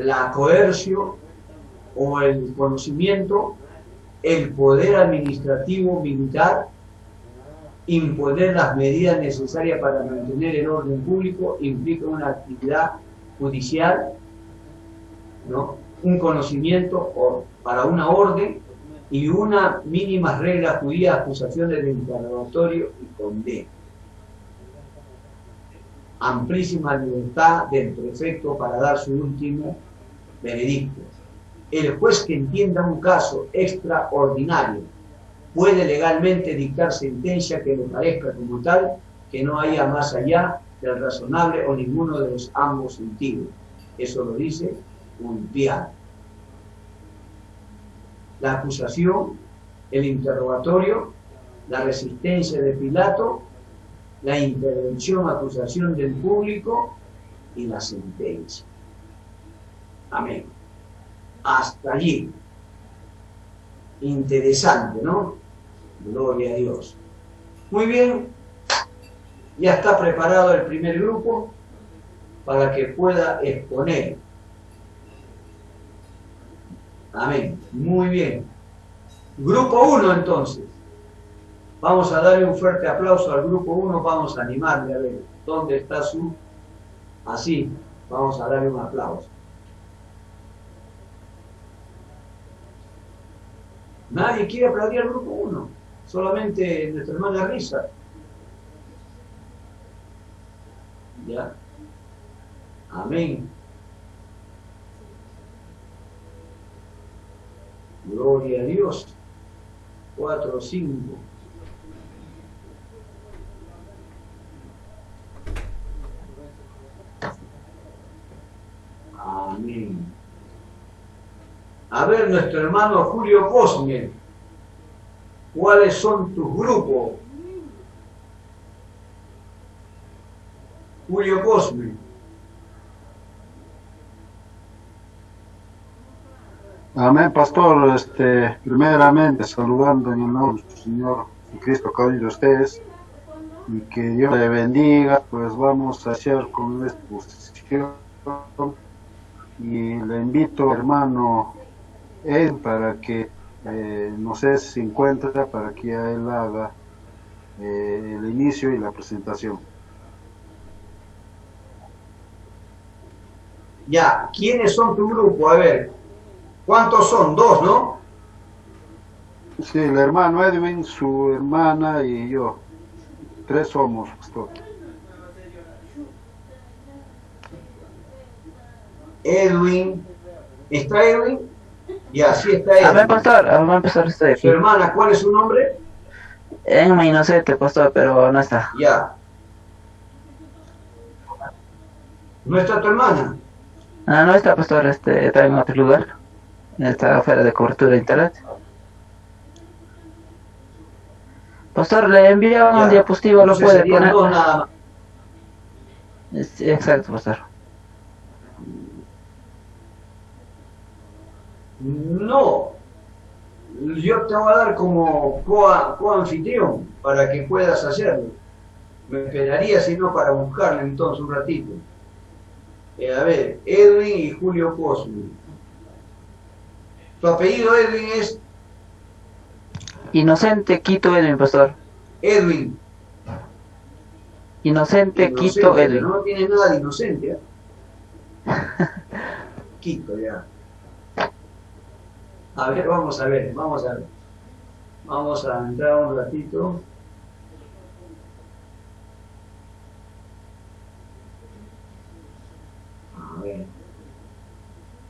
la coerción o el conocimiento, el poder administrativo militar, imponer las medidas necesarias para mantener el orden público, implica una actividad judicial, ¿no?, un conocimiento para una orden y una mínima regla judía, acusaciones de interrogatorio y condena. Amplísima libertad del prefecto para dar su último veredicto. El juez que entienda un caso extraordinario puede legalmente dictar sentencia que le parezca como tal, que no haya más allá del razonable o ninguno de los ambos sentidos. Eso lo dice Ulpiano. La acusación, el interrogatorio, la resistencia de Pilato, la intervención, acusación del público y la sentencia. Amén. Hasta allí. Interesante, ¿no? Gloria a Dios. Muy bien. Ya está preparado el primer grupo para que pueda exponer. Amén. Muy bien. Grupo 1 entonces. Vamos a darle un fuerte aplauso al grupo 1. Vamos a animarle a ver dónde está su... Así. Vamos a darle un aplauso. Nadie quiere aplaudir al grupo 1. Solamente nuestra hermana Risa. ¿Ya? Amén. Gloria a Dios. 4, 5. Amén. A ver, nuestro hermano Julio Cosme, ¿cuáles son tus grupos? Julio Cosme. Amén, pastor. Primeramente, saludando en el nombre del Señor Jesucristo, cada uno de ustedes, y que Dios le bendiga. Pues vamos a hacer con esta exposición, y le invito, hermano Ed, para que, no sé si se encuentra, para que él haga el inicio y la presentación. Ya, ¿quiénes son tu grupo? A ver, ¿cuántos son? Dos, ¿no? Sí, el hermano Edwin, su hermana y yo. 3 somos, pastor. Edwin. ¿Está Edwin? Ya, sí está Amén, Edwin. pastor. Amén, pastor, estoy ¿Su aquí. hermana, cuál es su nombre? En mi inocente, pastor, pero no está. Ya. ¿No está tu hermana? Ah, no está, pastor, está en otro lugar. Está fuera de cobertura de internet. Pastor, le envío un Ya. diapositivo, lo Entonces puede serían poner. dos nada más. Exacto, pastor. No. Yo te voy a dar como coanfitrión para que puedas hacerlo. Me esperaría, si no, para buscarle entonces un ratito. A ver, Edwin y Julio Cosme. Tu apellido, Edwin, es Inocente Quito Edwin, pastor. Edwin. Inocente Quito Inocente, Edwin. pero no tiene nada de inocente, ¿eh? Quito, ya. A ver, vamos a ver, vamos a ver. Vamos a entrar un ratito. A ver.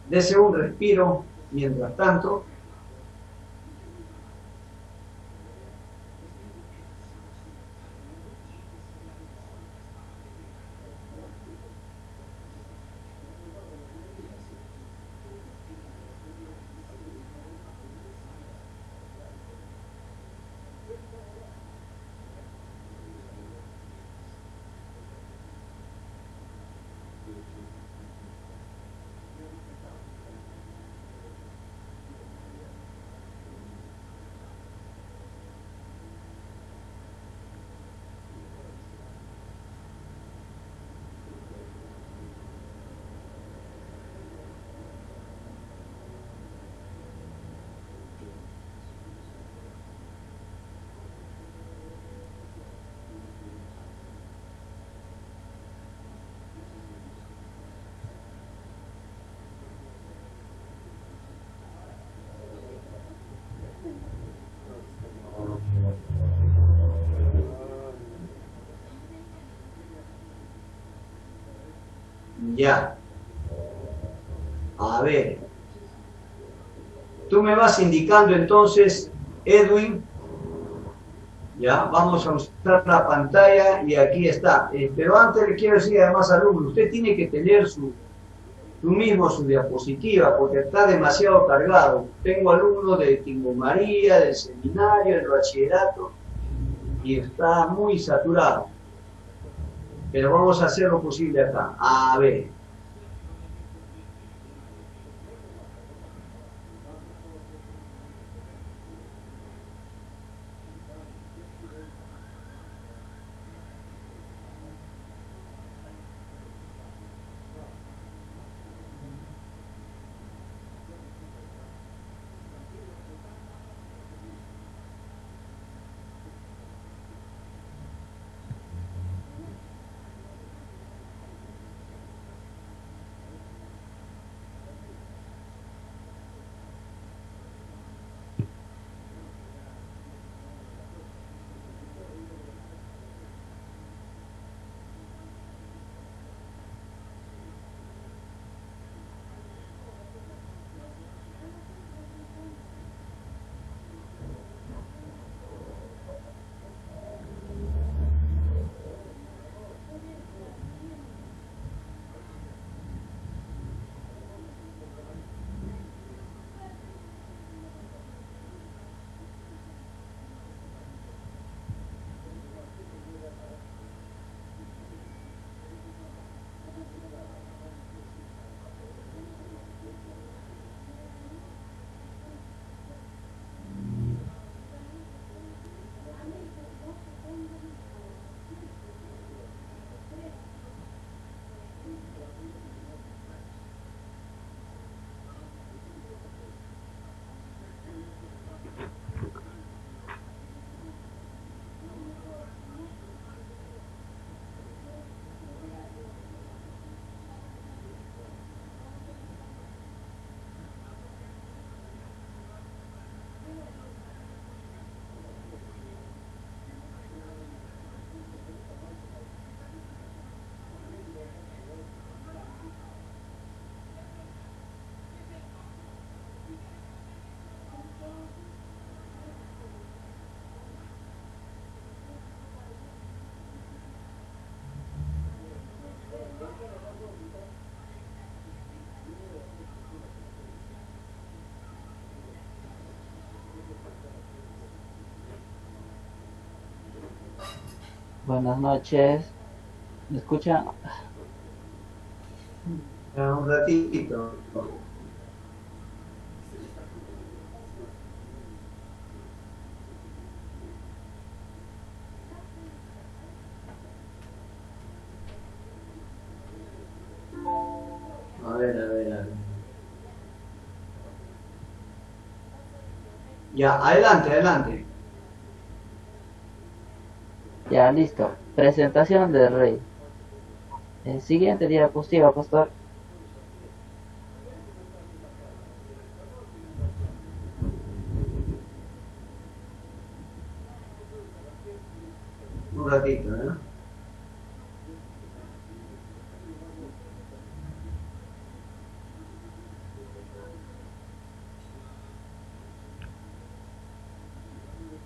Dese un respiro mientras tanto. Ya. A ver. Tú me vas indicando entonces, Edwin. Ya, vamos a usar la pantalla y aquí está. Pero antes le quiero decir además, alumno, usted tiene que tener su mismo su diapositiva porque está demasiado cargado. Tengo alumnos de Tingo María, del seminario, del bachillerato y está muy saturado. Pero vamos a hacer lo posible acá. A ver. Buenas noches. ¿Me escuchan? Un ratito. A ver, a ver, a ver. Ya, adelante, adelante. Ya, listo. Presentación del rey. El siguiente diapositiva, pastor. Un ratito, ¿eh?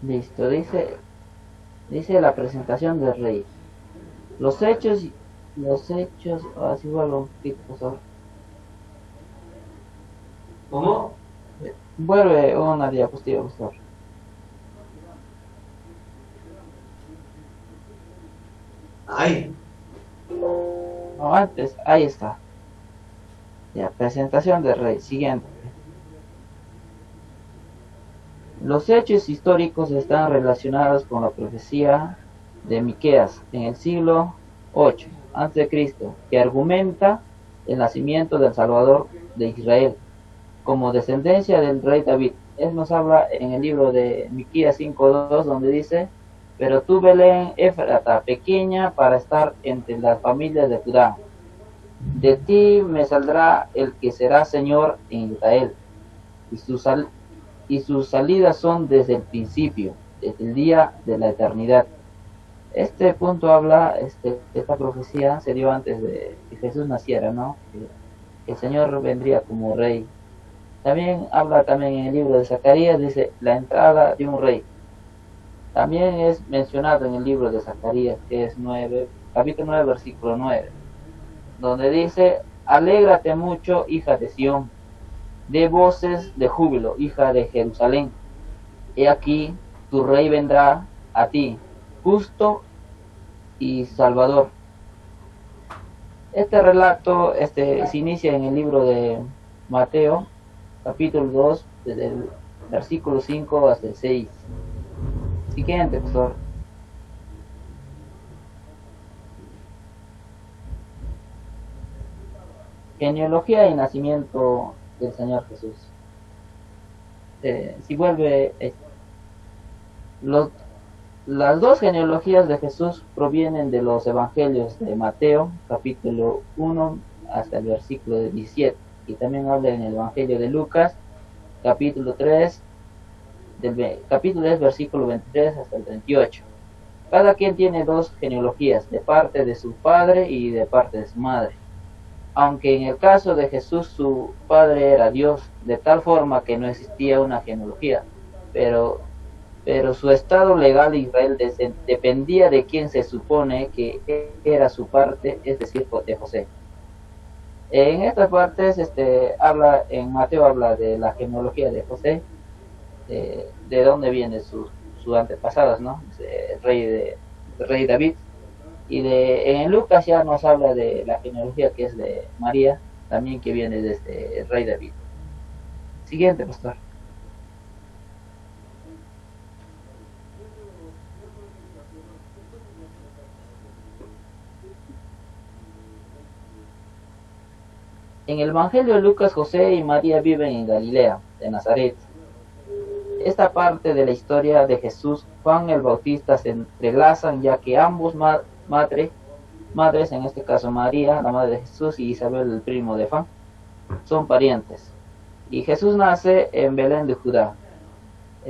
Listo, dice la presentación del rey. Los hechos, así vuelvo un poquito, pastor. ¿Cómo? Vuelve una diapositiva, pastor. Ahí. No, antes, ahí está. Ya, presentación del rey. Siguiente. Los hechos históricos están relacionados con la profecía de Miqueas en el siglo 8 a.C., que argumenta el nacimiento del Salvador de Israel como descendencia del rey David. Él nos habla en el libro de Miqueas 5:2, donde dice: pero tú, Belén Éfrata, pequeña para estar entre las familias de Judá, de ti me saldrá el que será Señor en Israel, y sus salidas son desde el principio, desde el día de la eternidad. Este punto habla, esta profecía se dio antes de que Jesús naciera, ¿no? Que el Señor vendría como rey. También habla también en el libro de Zacarías, dice, la entrada de un rey. También es mencionado en el libro de Zacarías, que es capítulo 9, versículo 9, donde dice: alégrate mucho, hija de Sión, de voces de júbilo, hija de Jerusalén. He aquí, tu rey vendrá a ti, justo y salvador. Este relato se inicia en el libro de Mateo, capítulo 2, desde el versículo 5 hasta el 6. Siguiente, pastor. Genealogía y nacimiento del Señor Jesús. Si vuelve, las dos genealogías de Jesús provienen de los evangelios de Mateo, capítulo 1 hasta el versículo 17, y también habla en el evangelio de Lucas, capítulo 3, versículo 23 hasta el 28. Cada quien tiene dos genealogías, de parte de su padre y de parte de su madre. Aunque en el caso de Jesús su padre era Dios, de tal forma que no existía una genealogía, pero su estado legal de Israel dependía de quien se supone que era su parte, es decir, de José. En estas partes, en Mateo habla de la genealogía de José, de dónde vienen sus antepasados, ¿no? El rey David. Y en Lucas ya nos habla de la genealogía que es de María, también que viene desde el rey David. Siguiente, pastor. En el Evangelio de Lucas, José y María viven en Galilea, de Nazaret. Esta parte de la historia de Jesús, Juan el Bautista, se entrelazan, ya que ambos madres, en este caso María, la madre de Jesús, y Isabel, el primo de Juan, son parientes. Y Jesús nace en Belén de Judá.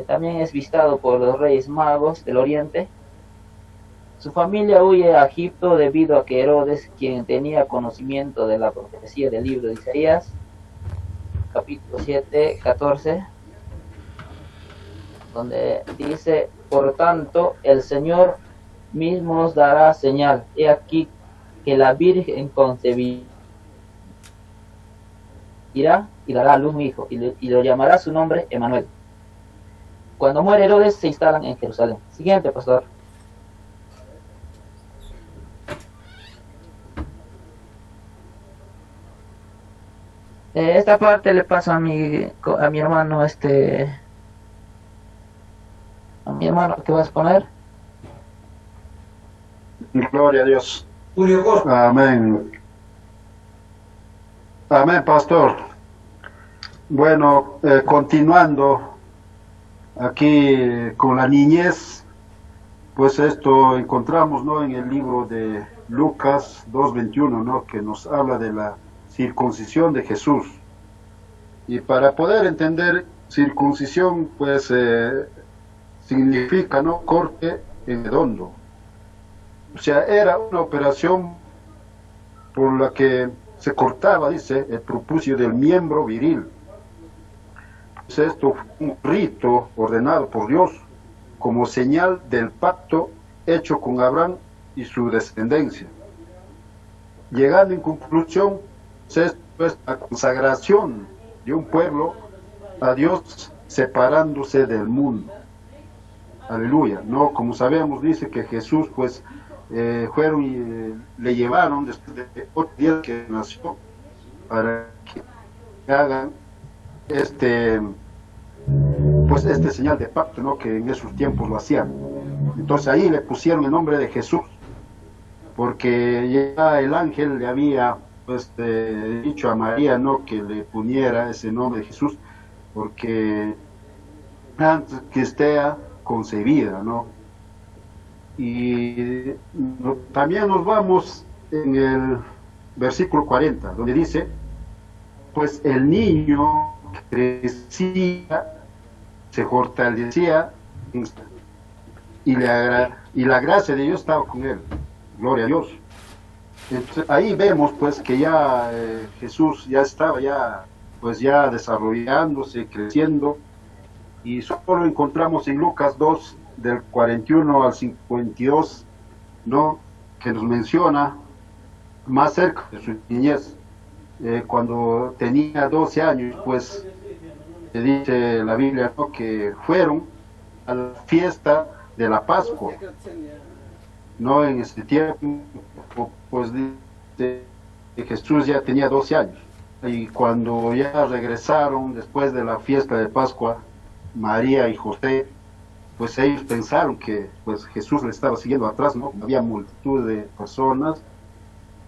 También es visitado por los reyes magos del oriente. Su familia huye a Egipto debido a que Herodes, quien tenía conocimiento de la profecía del libro de Isaías, capítulo 7, 14, donde dice: por tanto, el Señor mismo os dará señal. He aquí que la Virgen concebirá y dará a luz un hijo, y lo llamará su nombre Emmanuel. Cuando muere Herodes, se instalan en Jerusalén. Siguiente, pastor. Esta parte le paso a mi hermano, a mi hermano, ¿qué vas a poner? Gloria a Dios. Julio Costa. Amén. Amén, pastor. Bueno, continuando aquí con la niñez, pues esto encontramos, ¿no?, en el libro de Lucas 2:21, ¿no?, que nos habla de la circuncisión de Jesús. Y para poder entender circuncisión, pues significa, ¿no?, corte en redondo. O sea, era una operación por la que se cortaba, dice, el prepucio del miembro viril. Pues esto fue un rito ordenado por Dios como señal del pacto hecho con Abraham y su descendencia. Llegando en conclusión, es pues la consagración de un pueblo a Dios separándose del mundo. Aleluya, ¿no? Como sabemos, dice que Jesús, pues, fueron y le llevaron después de 8 días que nació para que hagan pues este señal de pacto, ¿no?, que en esos tiempos lo hacían. Entonces ahí le pusieron el nombre de Jesús, porque ya el ángel le había pues dicho a María, ¿no?, que le pusiera ese nombre de Jesús, porque antes que esté concebida, ¿no? Y también nos vamos en el versículo 40, donde dice, pues el niño crecía, se fortalecía, y la gracia de Dios estaba con él. Gloria a Dios. Entonces, ahí vemos pues que ya Jesús ya estaba pues ya desarrollándose, creciendo, y solo encontramos en Lucas 2 del 41 al 52, ¿no?, que nos menciona más cerca de su niñez, cuando tenía 12 años, pues dice la Biblia, ¿no?, que fueron a la fiesta de la Pascua, ¿no? En ese tiempo, pues dice que Jesús ya tenía 12 años, y cuando ya regresaron después de la fiesta de Pascua, María y José, pues ellos pensaron que pues Jesús le estaba siguiendo atrás, ¿no? Había multitud de personas,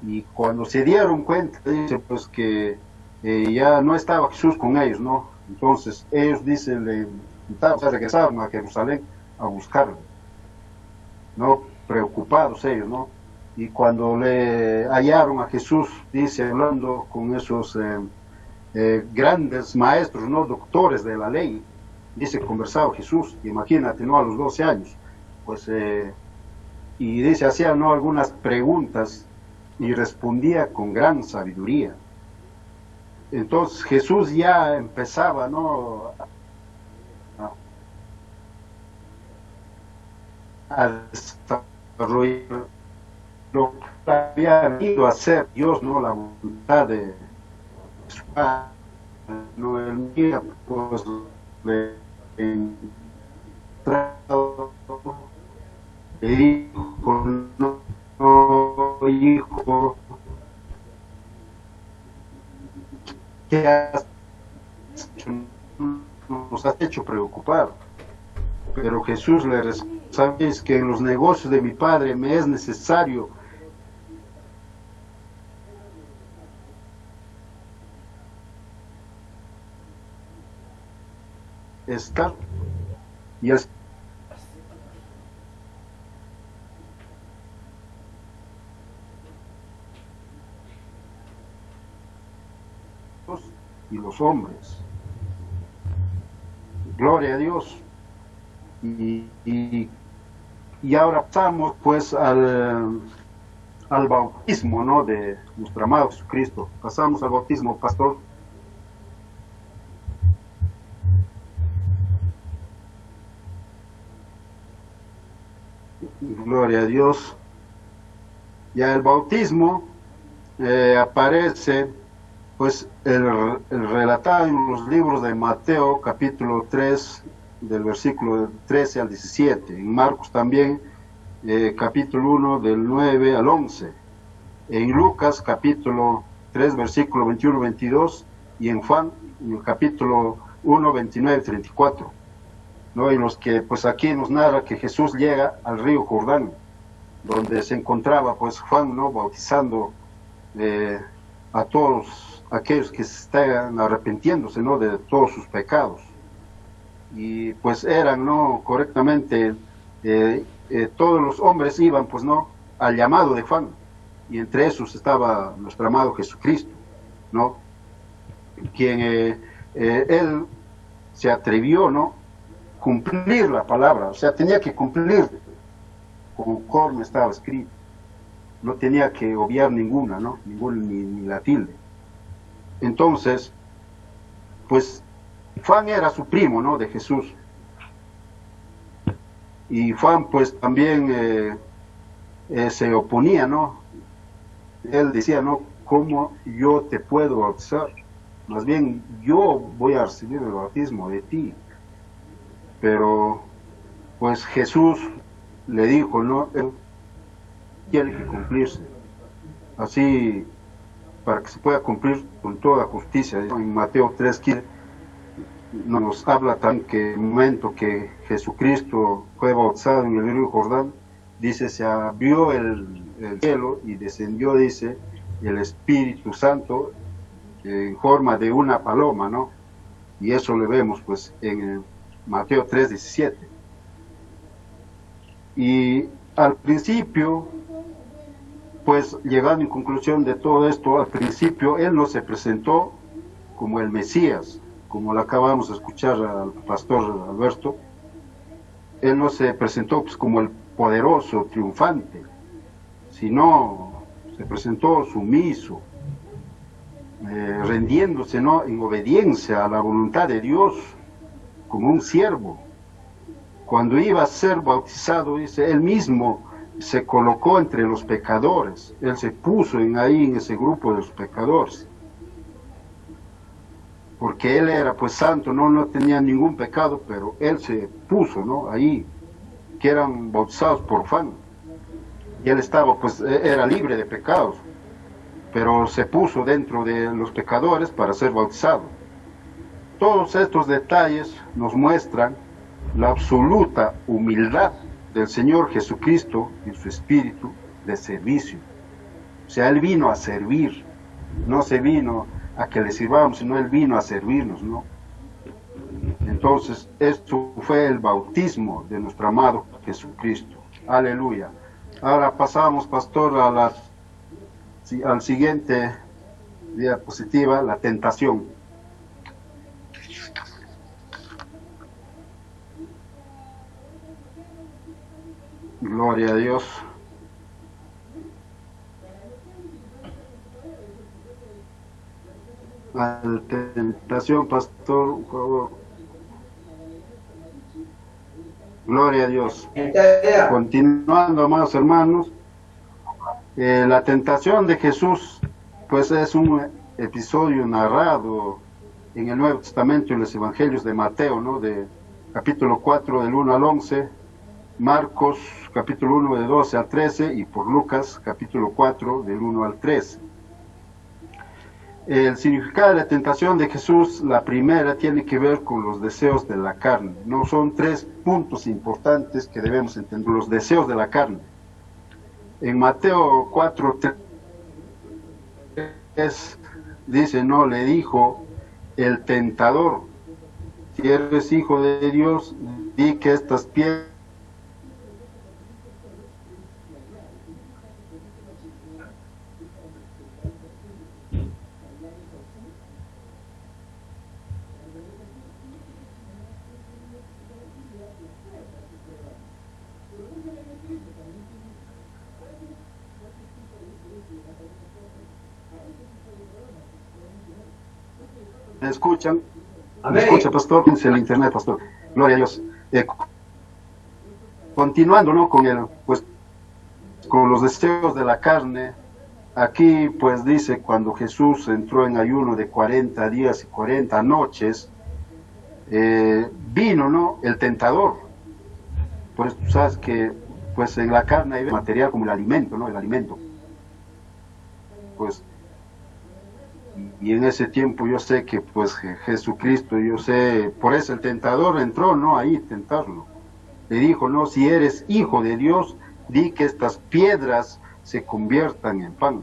y cuando se dieron cuenta, dice pues que ya no estaba Jesús con ellos, ¿no? Entonces ellos, dicen, regresaron a Jerusalén a buscarlo, ¿no?, preocupados ellos, ¿no? Y cuando le hallaron a Jesús, dice, hablando con esos grandes maestros, ¿no?, doctores de la ley, dice, conversaba Jesús, imagínate, ¿no?, a los 12 años, pues, y dice, hacía, ¿no?, algunas preguntas, y respondía con gran sabiduría. Entonces Jesús ya empezaba, ¿no?, a desarrollar lo que había ido a hacer Dios, ¿no?, la voluntad de su Padre, ¿no? El día, pues, le dijo, no, hijo, ¿qué has hecho? Nos has hecho preocupar. Pero Jesús le respondió, sabéis que en los negocios de mi Padre me es necesario estar, y los hombres. Gloria a Dios. Y ahora pasamos pues al bautismo, ¿no?, de nuestro amado Jesucristo. Pasamos al bautismo, pastor. Gloria a Dios. Ya el bautismo aparece pues el relatado en los libros de Mateo capítulo 3 del versículo 13 al 17, en Marcos también capítulo 1 del 9 al 11, en Lucas capítulo 3 versículo 21-22, y en Juan, en el capítulo 1, 29, 34, ¿no? En los que pues aquí nos narra que Jesús llega al río Jordán, donde se encontraba pues Juan, ¿no? Bautizando a todos aquellos que están arrepintiéndose, ¿no? De todos sus pecados. Y pues eran, ¿no? Correctamente, todos los hombres iban pues, ¿no? Al llamado de Juan, y entre esos estaba nuestro amado Jesucristo, ¿no? Quien él se atrevió, ¿no? Cumplir la palabra, o sea, tenía que cumplir conforme estaba escrito, no tenía que obviar ninguna, ¿no? Ni la tilde. Entonces, pues Juan era su primo, ¿no? De Jesús. Y Juan pues también se oponía, ¿no? Él decía, ¿no? ¿Cómo yo te puedo bautizar? Más bien yo voy a recibir el bautismo de ti. Pero pues Jesús le dijo, ¿no? Él tiene que cumplirse. Así, para que se pueda cumplir con toda justicia. En Mateo 3:15 nos habla también que en el momento que Jesucristo fue bautizado en el río Jordán, dice, se abrió el cielo y descendió, dice, el Espíritu Santo en forma de una paloma, ¿no? Y eso lo vemos pues en Mateo 3:17. Y al principio, pues llegando en conclusión de todo esto, al principio él no se presentó como el Mesías, como lo acabamos de escuchar al pastor Alberto. Él no se presentó pues como el poderoso, triunfante, sino se presentó sumiso, rendiéndose, ¿no? En obediencia a la voluntad de Dios, como un siervo. Cuando iba a ser bautizado, dice, él mismo se colocó entre los pecadores, él se puso ahí en ese grupo de los pecadores, porque él era pues santo, no tenía ningún pecado, pero él se puso, ¿no? Ahí, que eran bautizados por Juan, y él estaba pues, era libre de pecados, pero se puso dentro de los pecadores para ser bautizado. Todos estos detalles nos muestran la absoluta humildad del Señor Jesucristo en su espíritu de servicio. O sea, él vino a servir, no se vino a que le sirvamos, sino él vino a servirnos, ¿no? Entonces, esto fue el bautismo de nuestro amado Jesucristo. Aleluya. Ahora pasamos, pastor, al siguiente diapositiva, la tentación. Gloria a Dios. La tentación, pastor, por favor. Gloria a Dios. Continuando, amados hermanos, la tentación de Jesús, pues es un episodio narrado en el Nuevo Testamento, en los Evangelios de Mateo, ¿no? De capítulo 4, del 1 al 11, Marcos, capítulo 1, de 12 al 13, y por Lucas, capítulo 4, del 1 al 13. El significado de la tentación de Jesús, la primera, tiene que ver con los deseos de la carne. No son tres puntos importantes que debemos entender. Los deseos de la carne. En Mateo 4, 3, dice, no, le dijo el tentador, si eres hijo de Dios, di que estas piedras ¿me escuchan? ¿Me escucha, pastor? Piense el internet, pastor. Gloria a Dios. Continuando, ¿no? Con los deseos de la carne. Aquí, pues, dice, cuando Jesús entró en ayuno de 40 días y 40 noches, vino, ¿no? El tentador. Pues tú sabes que, pues, en la carne hay material como el alimento, ¿no? El alimento. Pues, y en ese tiempo yo sé que pues Jesucristo, yo sé, por eso el tentador entró, ¿no? Ahí tentarlo. Le dijo, no, si eres hijo de Dios, di que estas piedras se conviertan en pan.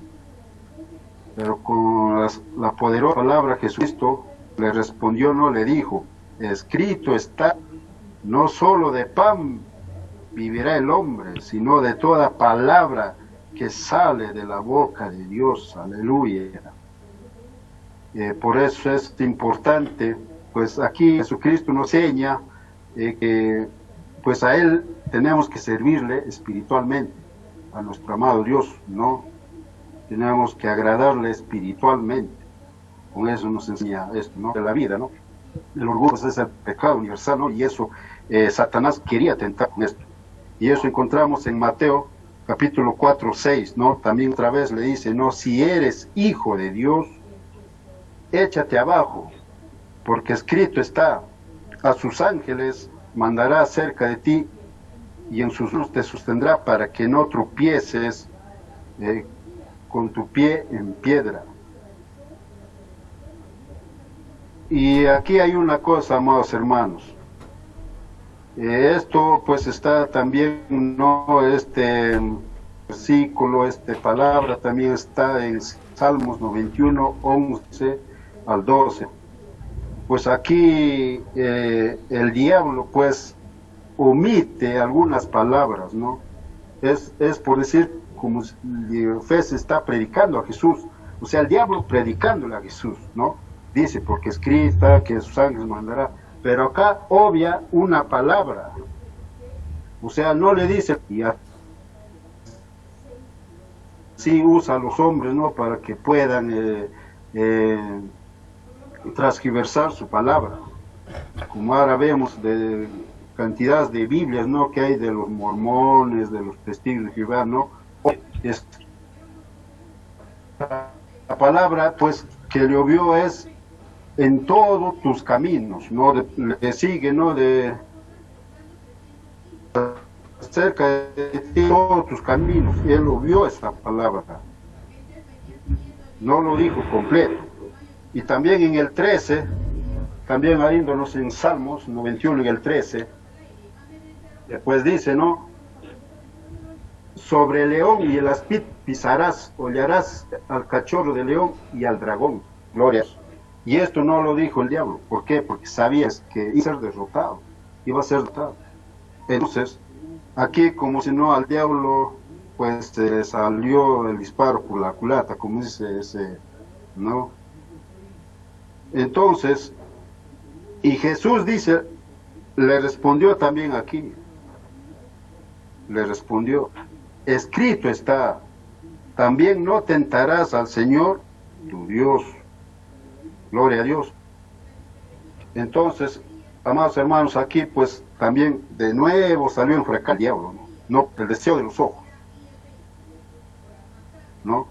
Pero con la poderosa palabra Jesucristo le respondió, no, le dijo, escrito está, no solo de pan vivirá el hombre, sino de toda palabra que sale de la boca de Dios. Aleluya. Por eso es importante, pues aquí Jesucristo nos enseña que pues a Él tenemos que servirle espiritualmente, a nuestro amado Dios, ¿no? Tenemos que agradarle espiritualmente. Con eso nos enseña esto, ¿no? De la vida, ¿no? El orgullo pues, es el pecado universal, ¿no? Y eso Satanás quería tentar con esto. Y eso encontramos en Mateo capítulo 4, 6, ¿no? También otra vez le dice, no, si eres hijo de Dios, échate abajo, porque escrito está, a sus ángeles mandará cerca de ti, y en sus manos te sostendrá para que no tropieces con tu pie en piedra. Y aquí hay una cosa, amados hermanos. Esto pues está también, no, este versículo, palabra también está en Salmos 91, 11 al 12. Pues aquí el diablo pues omite algunas palabras, ¿no? Es por decir, como Fez está predicando a Jesús, o sea, el diablo predicándole a Jesús, ¿no? Dice, porque escrita que sus ángeles mandará, pero acá obvia una palabra, o sea, no le dice, y así usa a los hombres, ¿no? Para que puedan transgiversar su palabra, como ahora vemos de cantidad de Biblias, ¿no? Que hay de los mormones, de los testigos de Jehová, ¿no? La palabra, pues, que le obvió es en todos tus caminos, ¿no? Le sigue, ¿no? De cerca de ti, todos tus caminos. Y él obvió esta palabra. No lo dijo completo. Y también en el 13, también habiéndonos en Salmos 91 en el 13, después dice, ¿no? Sobre el león y el aspid pisarás, hollarás al cachorro de león y al dragón. Gloria. Y esto no lo dijo el diablo. ¿Por qué? Porque sabías que iba a ser derrotado. Iba a ser derrotado. Entonces, aquí como si no al diablo, pues se salió el disparo por la culata, como dice ese, ¿no? Entonces, y Jesús dice, le respondió también aquí. Le respondió, escrito está, también no tentarás al Señor tu Dios. Gloria a Dios. Entonces, amados hermanos, aquí pues también de nuevo salió a enfrentar al diablo, ¿no? No, el deseo de los ojos, ¿no?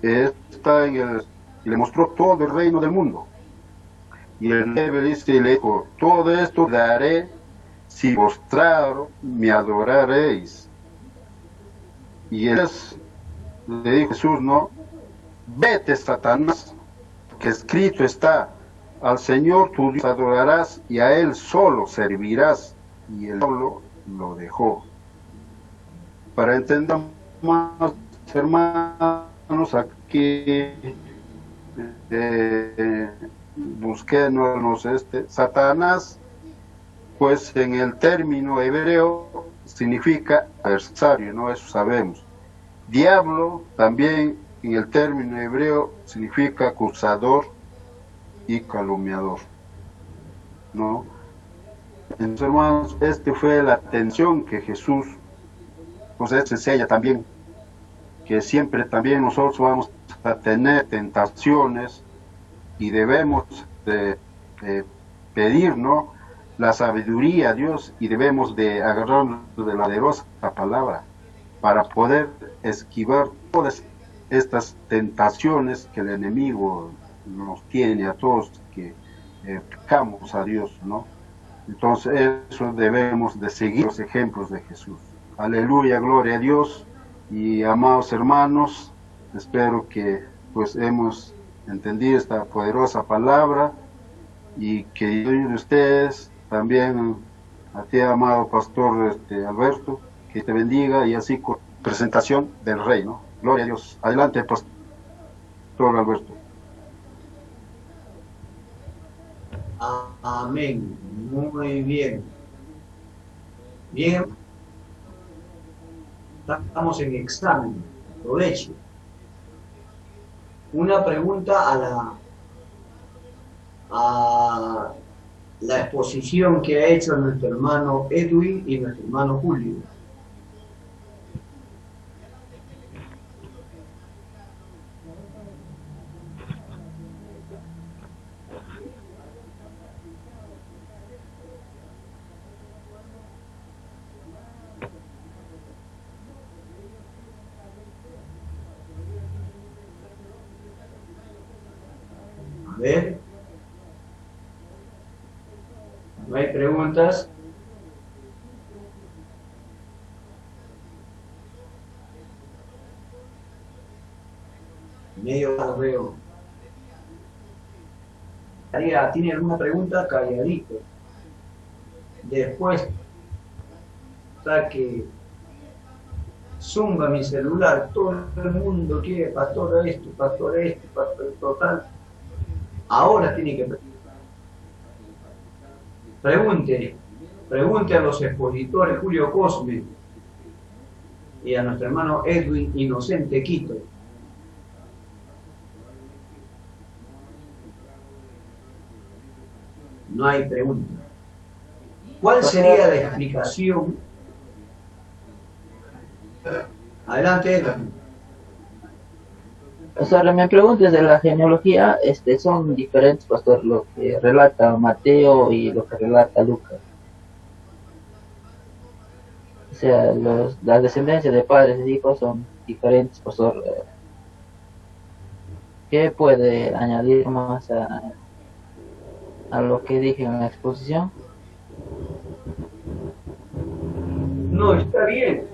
Está en el, le mostró todo el reino del mundo. Y el 9 dice, y le dijo, todo esto daré si postrado me adoraréis. Y él le dijo Jesús, no, vete Satanás, que escrito está, al Señor tu Dios adorarás y a Él solo servirás. Y el diablo lo dejó. Para entender más, hermanos, aquí busquémonos Satanás, pues en el término hebreo significa adversario, ¿no? Eso sabemos. Diablo también en el término hebreo significa acusador y calumniador, ¿no? Entonces, hermanos, fue la atención que Jesús nos enseña también, que siempre también nosotros vamos a tener tentaciones y debemos de pedir, ¿no?, la sabiduría a Dios, y debemos de agarrarnos de la poderosa palabra para poder esquivar todas estas tentaciones que el enemigo nos tiene a todos que pecamos a Dios, ¿no? Entonces eso debemos de seguir los ejemplos de Jesús. Aleluya, gloria a Dios. Y amados hermanos, espero que pues hemos entendido esta poderosa palabra y que yo y ustedes también, a ti amado pastor Alberto, que te bendiga, y así con presentación del rey, ¿no? Gloria a Dios. Adelante, pastor Alberto. Amén. Muy bien. Bien. Estamos en examen. Provecho. Una pregunta a la exposición que ha hecho nuestro hermano Edwin y nuestro hermano Julio. A ver. ¿No hay preguntas? Medio la veo. María, ¿tiene alguna pregunta? Calladito. Después, que zumba mi celular, todo el mundo quiere pastor esto, total. Ahora tiene que pregunte a los expositores Julio Cosme y a nuestro hermano Edwin Inocente Quito. No hay pregunta. ¿Cuál sería la explicación? Adelante, Edwin. O sea, me preguntas de la genealogía, son diferentes, pastor, lo que relata Mateo y lo que relata Lucas. O sea, las descendencias de padres y hijos son diferentes, pastor. ¿Qué puede añadir más a lo que dije en la exposición? No, está bien.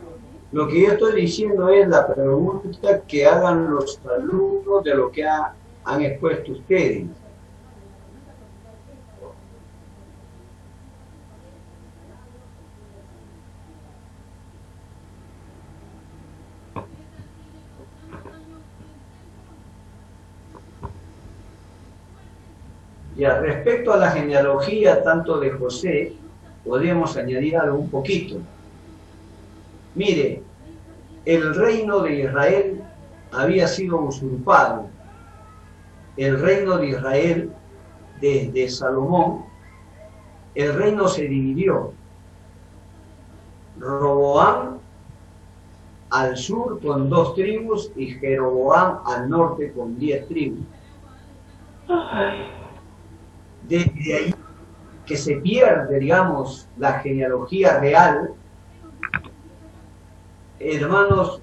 Lo que yo estoy diciendo es la pregunta que hagan los alumnos de lo que han expuesto ustedes. Ya, respecto a la genealogía tanto de José, podríamos añadir algo un poquito. Mire, el reino de Israel había sido usurpado. El reino de Israel, desde Salomón, el reino se dividió. Roboam al sur con 2 tribus y Jeroboam al norte con 10 tribus. Desde ahí que se pierde, digamos, la genealogía real, hermanos,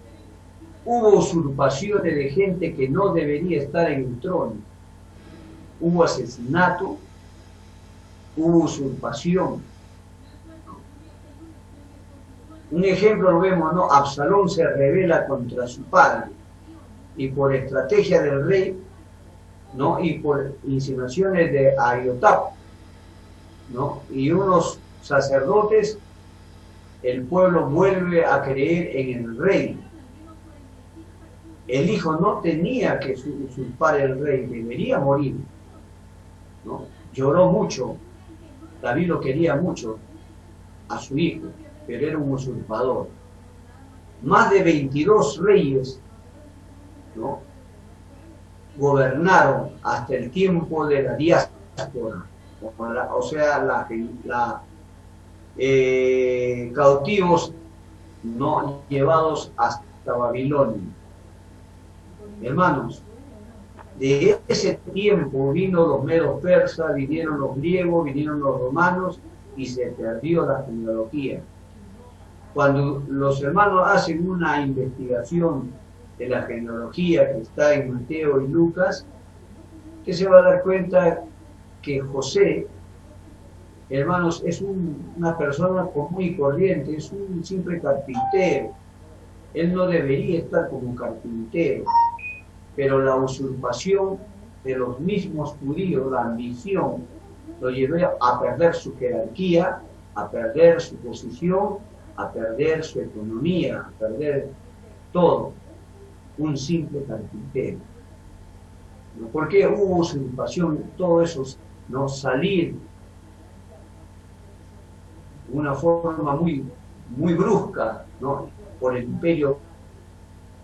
hubo usurpaciones de gente que no debería estar en el trono. Hubo asesinato, hubo usurpación. Un ejemplo lo vemos, ¿no? Absalón se rebela contra su padre y por estrategia del rey, ¿no? Y por insinuaciones de Ahiotab, ¿no? Y unos sacerdotes, el pueblo vuelve a creer en el rey. El hijo no tenía que usurpar el rey, debería morir, ¿no? Lloró mucho, David lo quería mucho a su hijo, pero era un usurpador. Más de 22 reyes, ¿no? Gobernaron hasta el tiempo de la diáspora, o sea, cautivos, no llevados hasta Babilonia. Hermanos, de ese tiempo vino los medos persas, vinieron los griegos, vinieron los romanos y se perdió la genealogía. Cuando los hermanos hacen una investigación de la genealogía que está en Mateo y Lucas, que se va a dar cuenta que José, hermanos, es una persona común y corriente, es un simple carpintero. Él no debería estar como carpintero. pero la usurpación de los mismos judíos, la ambición, lo llevó a perder su jerarquía, a perder su posición, a perder su economía, a perder todo. Un simple carpintero. ¿No? ¿Por qué hubo usurpación? Todo eso, ¿no? Salir de una forma muy, muy brusca, ¿no? Por el imperio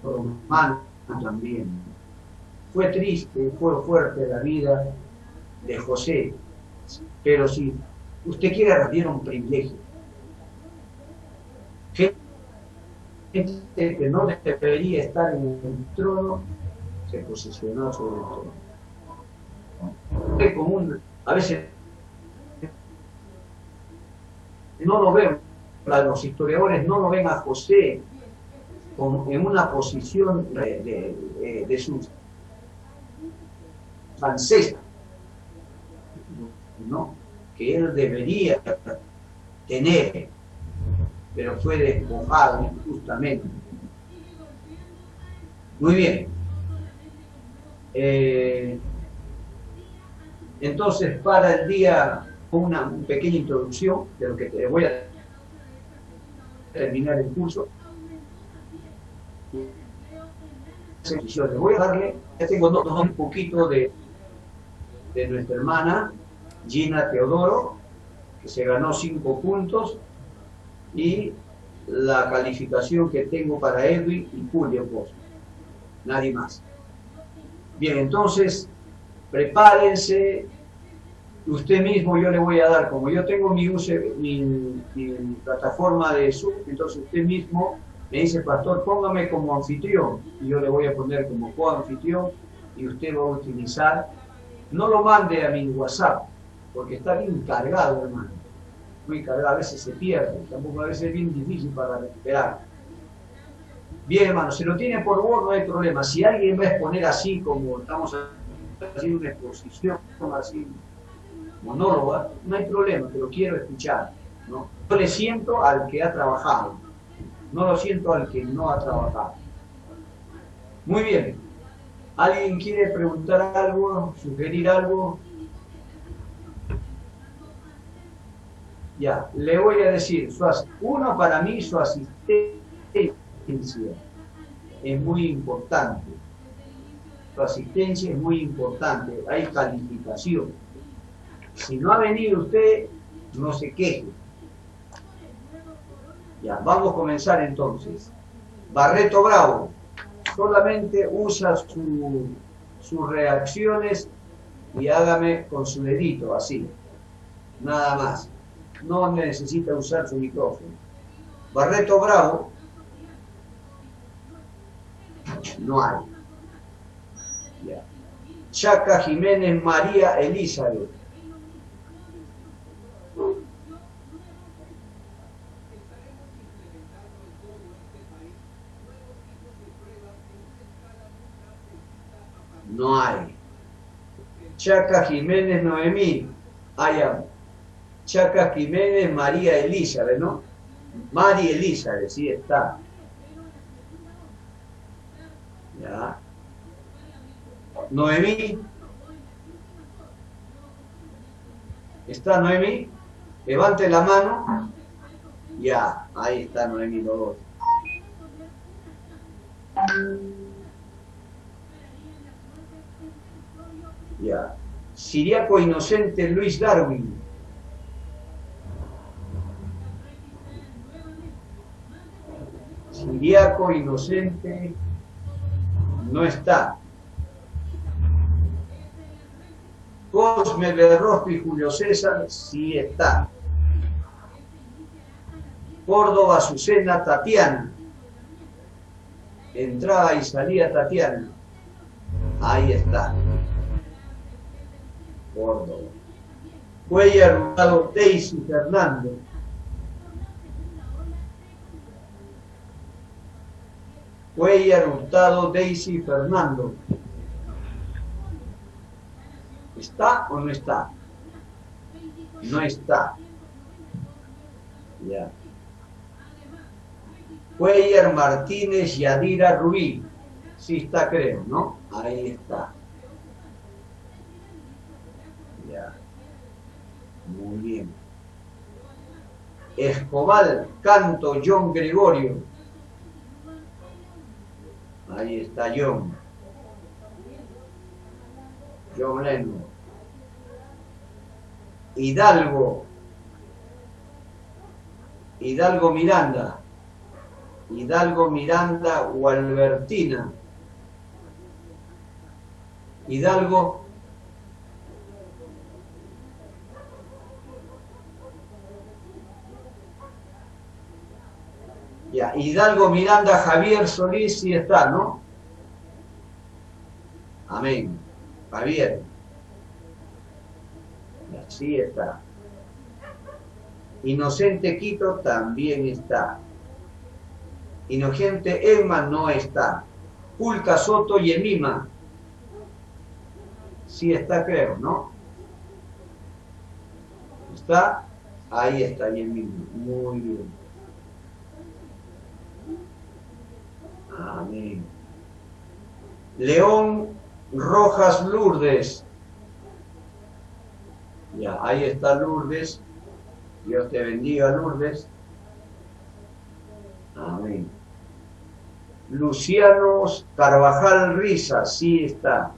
romano también. Fue triste, fue fuerte la vida de José, pero si usted quiere repetir un privilegio, gente que no debería estar en el trono se posicionó sobre el trono. Es común, a veces no lo ven, los historiadores no lo ven a José en una posición de sus ancestros, ¿no? Que él debería tener, pero fue despojado injustamente. Muy bien. Entonces, para el día, una pequeña introducción de lo que te voy a terminar el curso. Le voy a darle, ya tengo un poquito de nuestra hermana Gina Teodoro, que se ganó 5 puntos, y la calificación que tengo para Edwin y Julio Pozo. Nadie más. Bien, entonces, prepárense. Usted mismo yo le voy a dar, como yo tengo mi plataforma de Zoom, entonces usted mismo me dice, pastor, póngame como anfitrión, y yo le voy a poner como coanfitrión, y usted va a utilizar, no lo mande a mi WhatsApp, porque está bien cargado, hermano, muy cargado, a veces se pierde, tampoco a veces es bien difícil para recuperar. Bien, hermano, si lo tiene por Word no hay problema. Si alguien va a exponer así, como estamos haciendo una exposición, así, monóloga, no hay problema, pero quiero escuchar, ¿no? Yo le siento al que ha trabajado, no lo siento al que no ha trabajado. Muy bien. ¿Alguien quiere preguntar algo, sugerir algo? Ya, le voy a decir, uno, para mí su asistencia es muy importante. Su asistencia es muy importante, hay calificación. Si no ha venido usted, no se queje. Ya, vamos a comenzar entonces. Barreto Bravo, solamente usa sus reacciones y hágame con su dedito, así. Nada más. No necesita usar su micrófono. Barreto Bravo, no hay. Ya. Chaca Jiménez María Elizabeth. No hay. Chaca Jiménez Noemí. Hay. Chaca Jiménez María Elizabeth, ¿no? María Elizabeth, sí está. Ya. Noemí. ¿Está Noemí? Levante la mano. Ya, ahí está Noemí, los dos. Ya. Siriaco Inocente Luis Darwin. Siriaco Inocente no está. Cosme Berrosto y Julio César sí está. Córdoba Azucena Tatiana. Entrada y salida Tatiana. Ahí está. Córdoba. Cuellar Hurtado Daisy Fernando. Cuellar Hurtado Daisy Fernando. ¿Está o no está? No está. Ya. Cuellar Martínez Yadira Rubí. Sí está, creo, ¿no? Ahí está. Ya. Muy bien. Escobal, canto, John Gregorio. Ahí está John. John Lennon. Hidalgo. Hidalgo Miranda. Hidalgo Miranda o Albertina. Hidalgo. Ya, Hidalgo Miranda Javier Solís, sí está, ¿no? Amén. Javier. Así está. Inocente Quito también está. Inocente Emma no está. Pulca Soto y Emima. Sí está, creo, ¿no? ¿Está? Ahí está Emima. Muy bien. Amén. León Rojas Lourdes. Ya, ahí está Lourdes. Dios te bendiga, Lourdes. Amén. Luciano Carvajal Risa, sí está.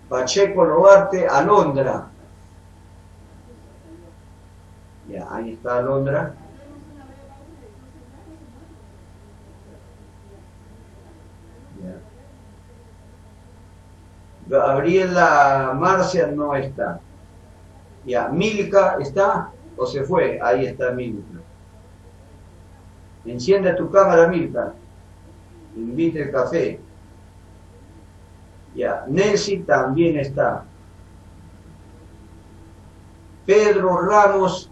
Pacheco Loarte, Alondra. Ya, ahí está Alondra. Ya. Gabriela Marcia no está. Ya, Milka está o se fue. Ahí está Milka. Enciende tu cámara, Milka. Invite el café. Ya, Nancy también está. Pedro Ramos.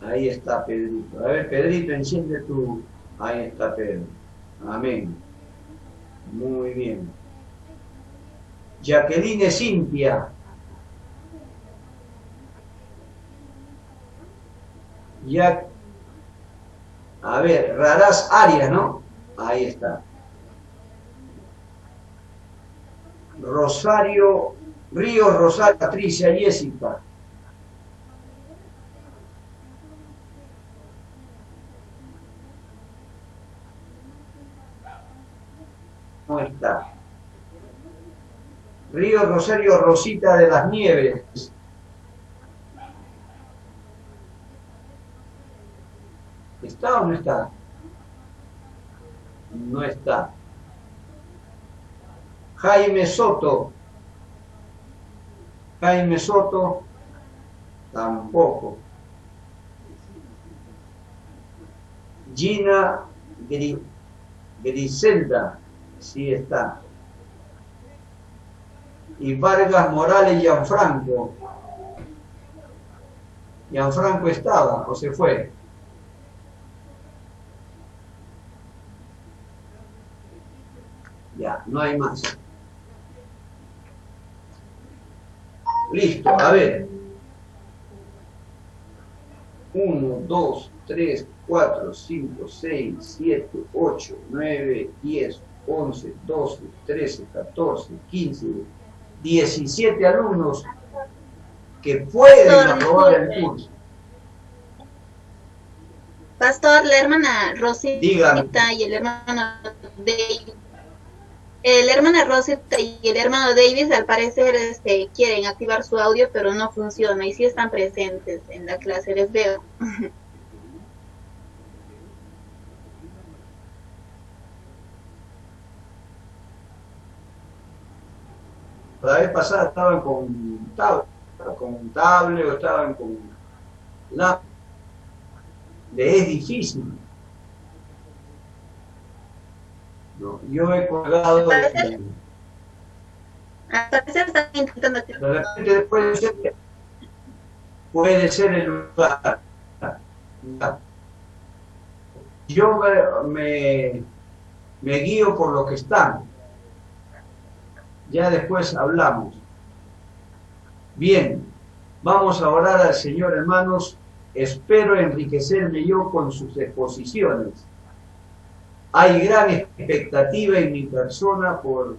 Ahí está Pedrito. A ver, Pedrito, enciende tu... Ahí está Pedro. Amén. Muy bien. Jacqueline Cintia. Ya. A ver, Raraz Arias, ¿no? Ahí está. Rosario, Río Rosario, Patricia Jessica. No está. Río Rosario, Rosita de las Nieves. ¿Está o no está? No está. Jaime Soto. Jaime Soto. Tampoco. Gina Griselda. Sí está. Y Vargas Morales Gianfranco. Gianfranco estaba o se fue. Ya, no hay más. Listo, a ver. 1, 2, 3, 4, 5, 6, 7, 8, 9, 10, 11, 12, 13, 14, 15, 17 alumnos que pueden aprobar el curso. Pastor, la hermana Rosita Dígame. y el hermano David. La hermana Rosita y el hermano Davis al parecer quieren activar su audio, pero no funciona y sí están presentes en la clase, les veo. La vez pasada estaban con tablet o estaban con la... Le es difícil. No, yo he colgado... Al parecer están intentando... De repente puede ser el lugar. Yo me guío por lo que están. Ya después hablamos. Bien, vamos a orar al Señor, hermanos. Espero enriquecerme yo con sus exposiciones. Hay gran expectativa en mi persona por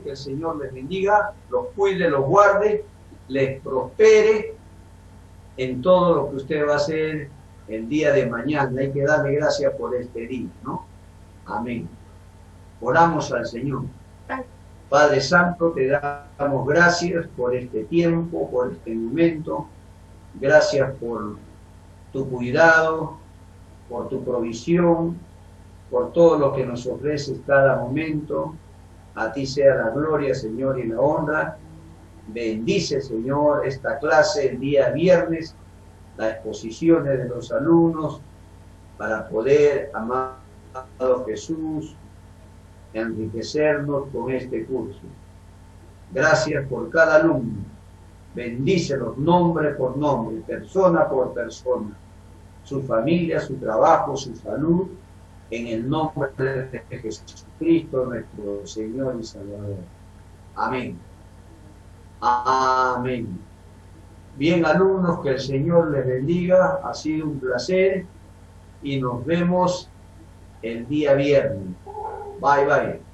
que el Señor les bendiga, los cuide, los guarde, les prospere en todo lo que usted va a hacer el día de mañana. Hay que darle gracias por este día, ¿no? Amén. Oramos al Señor. Padre Santo, te damos gracias por este tiempo, por este momento. Gracias por tu cuidado, por tu provisión, por todo lo que nos ofreces cada momento. A ti sea la gloria, Señor, y la honra. Bendice, Señor, esta clase el día viernes, las exposiciones de los alumnos, para poder, amado Jesús, enriquecernos con este curso. Gracias por cada alumno. Bendícelos nombre por nombre, persona por persona, su familia, su trabajo, su salud, en el nombre de Jesucristo, nuestro Señor y Salvador. Amén. Amén. Bien, alumnos, que el Señor les bendiga. Ha sido un placer y nos vemos el día viernes. Bye, bye.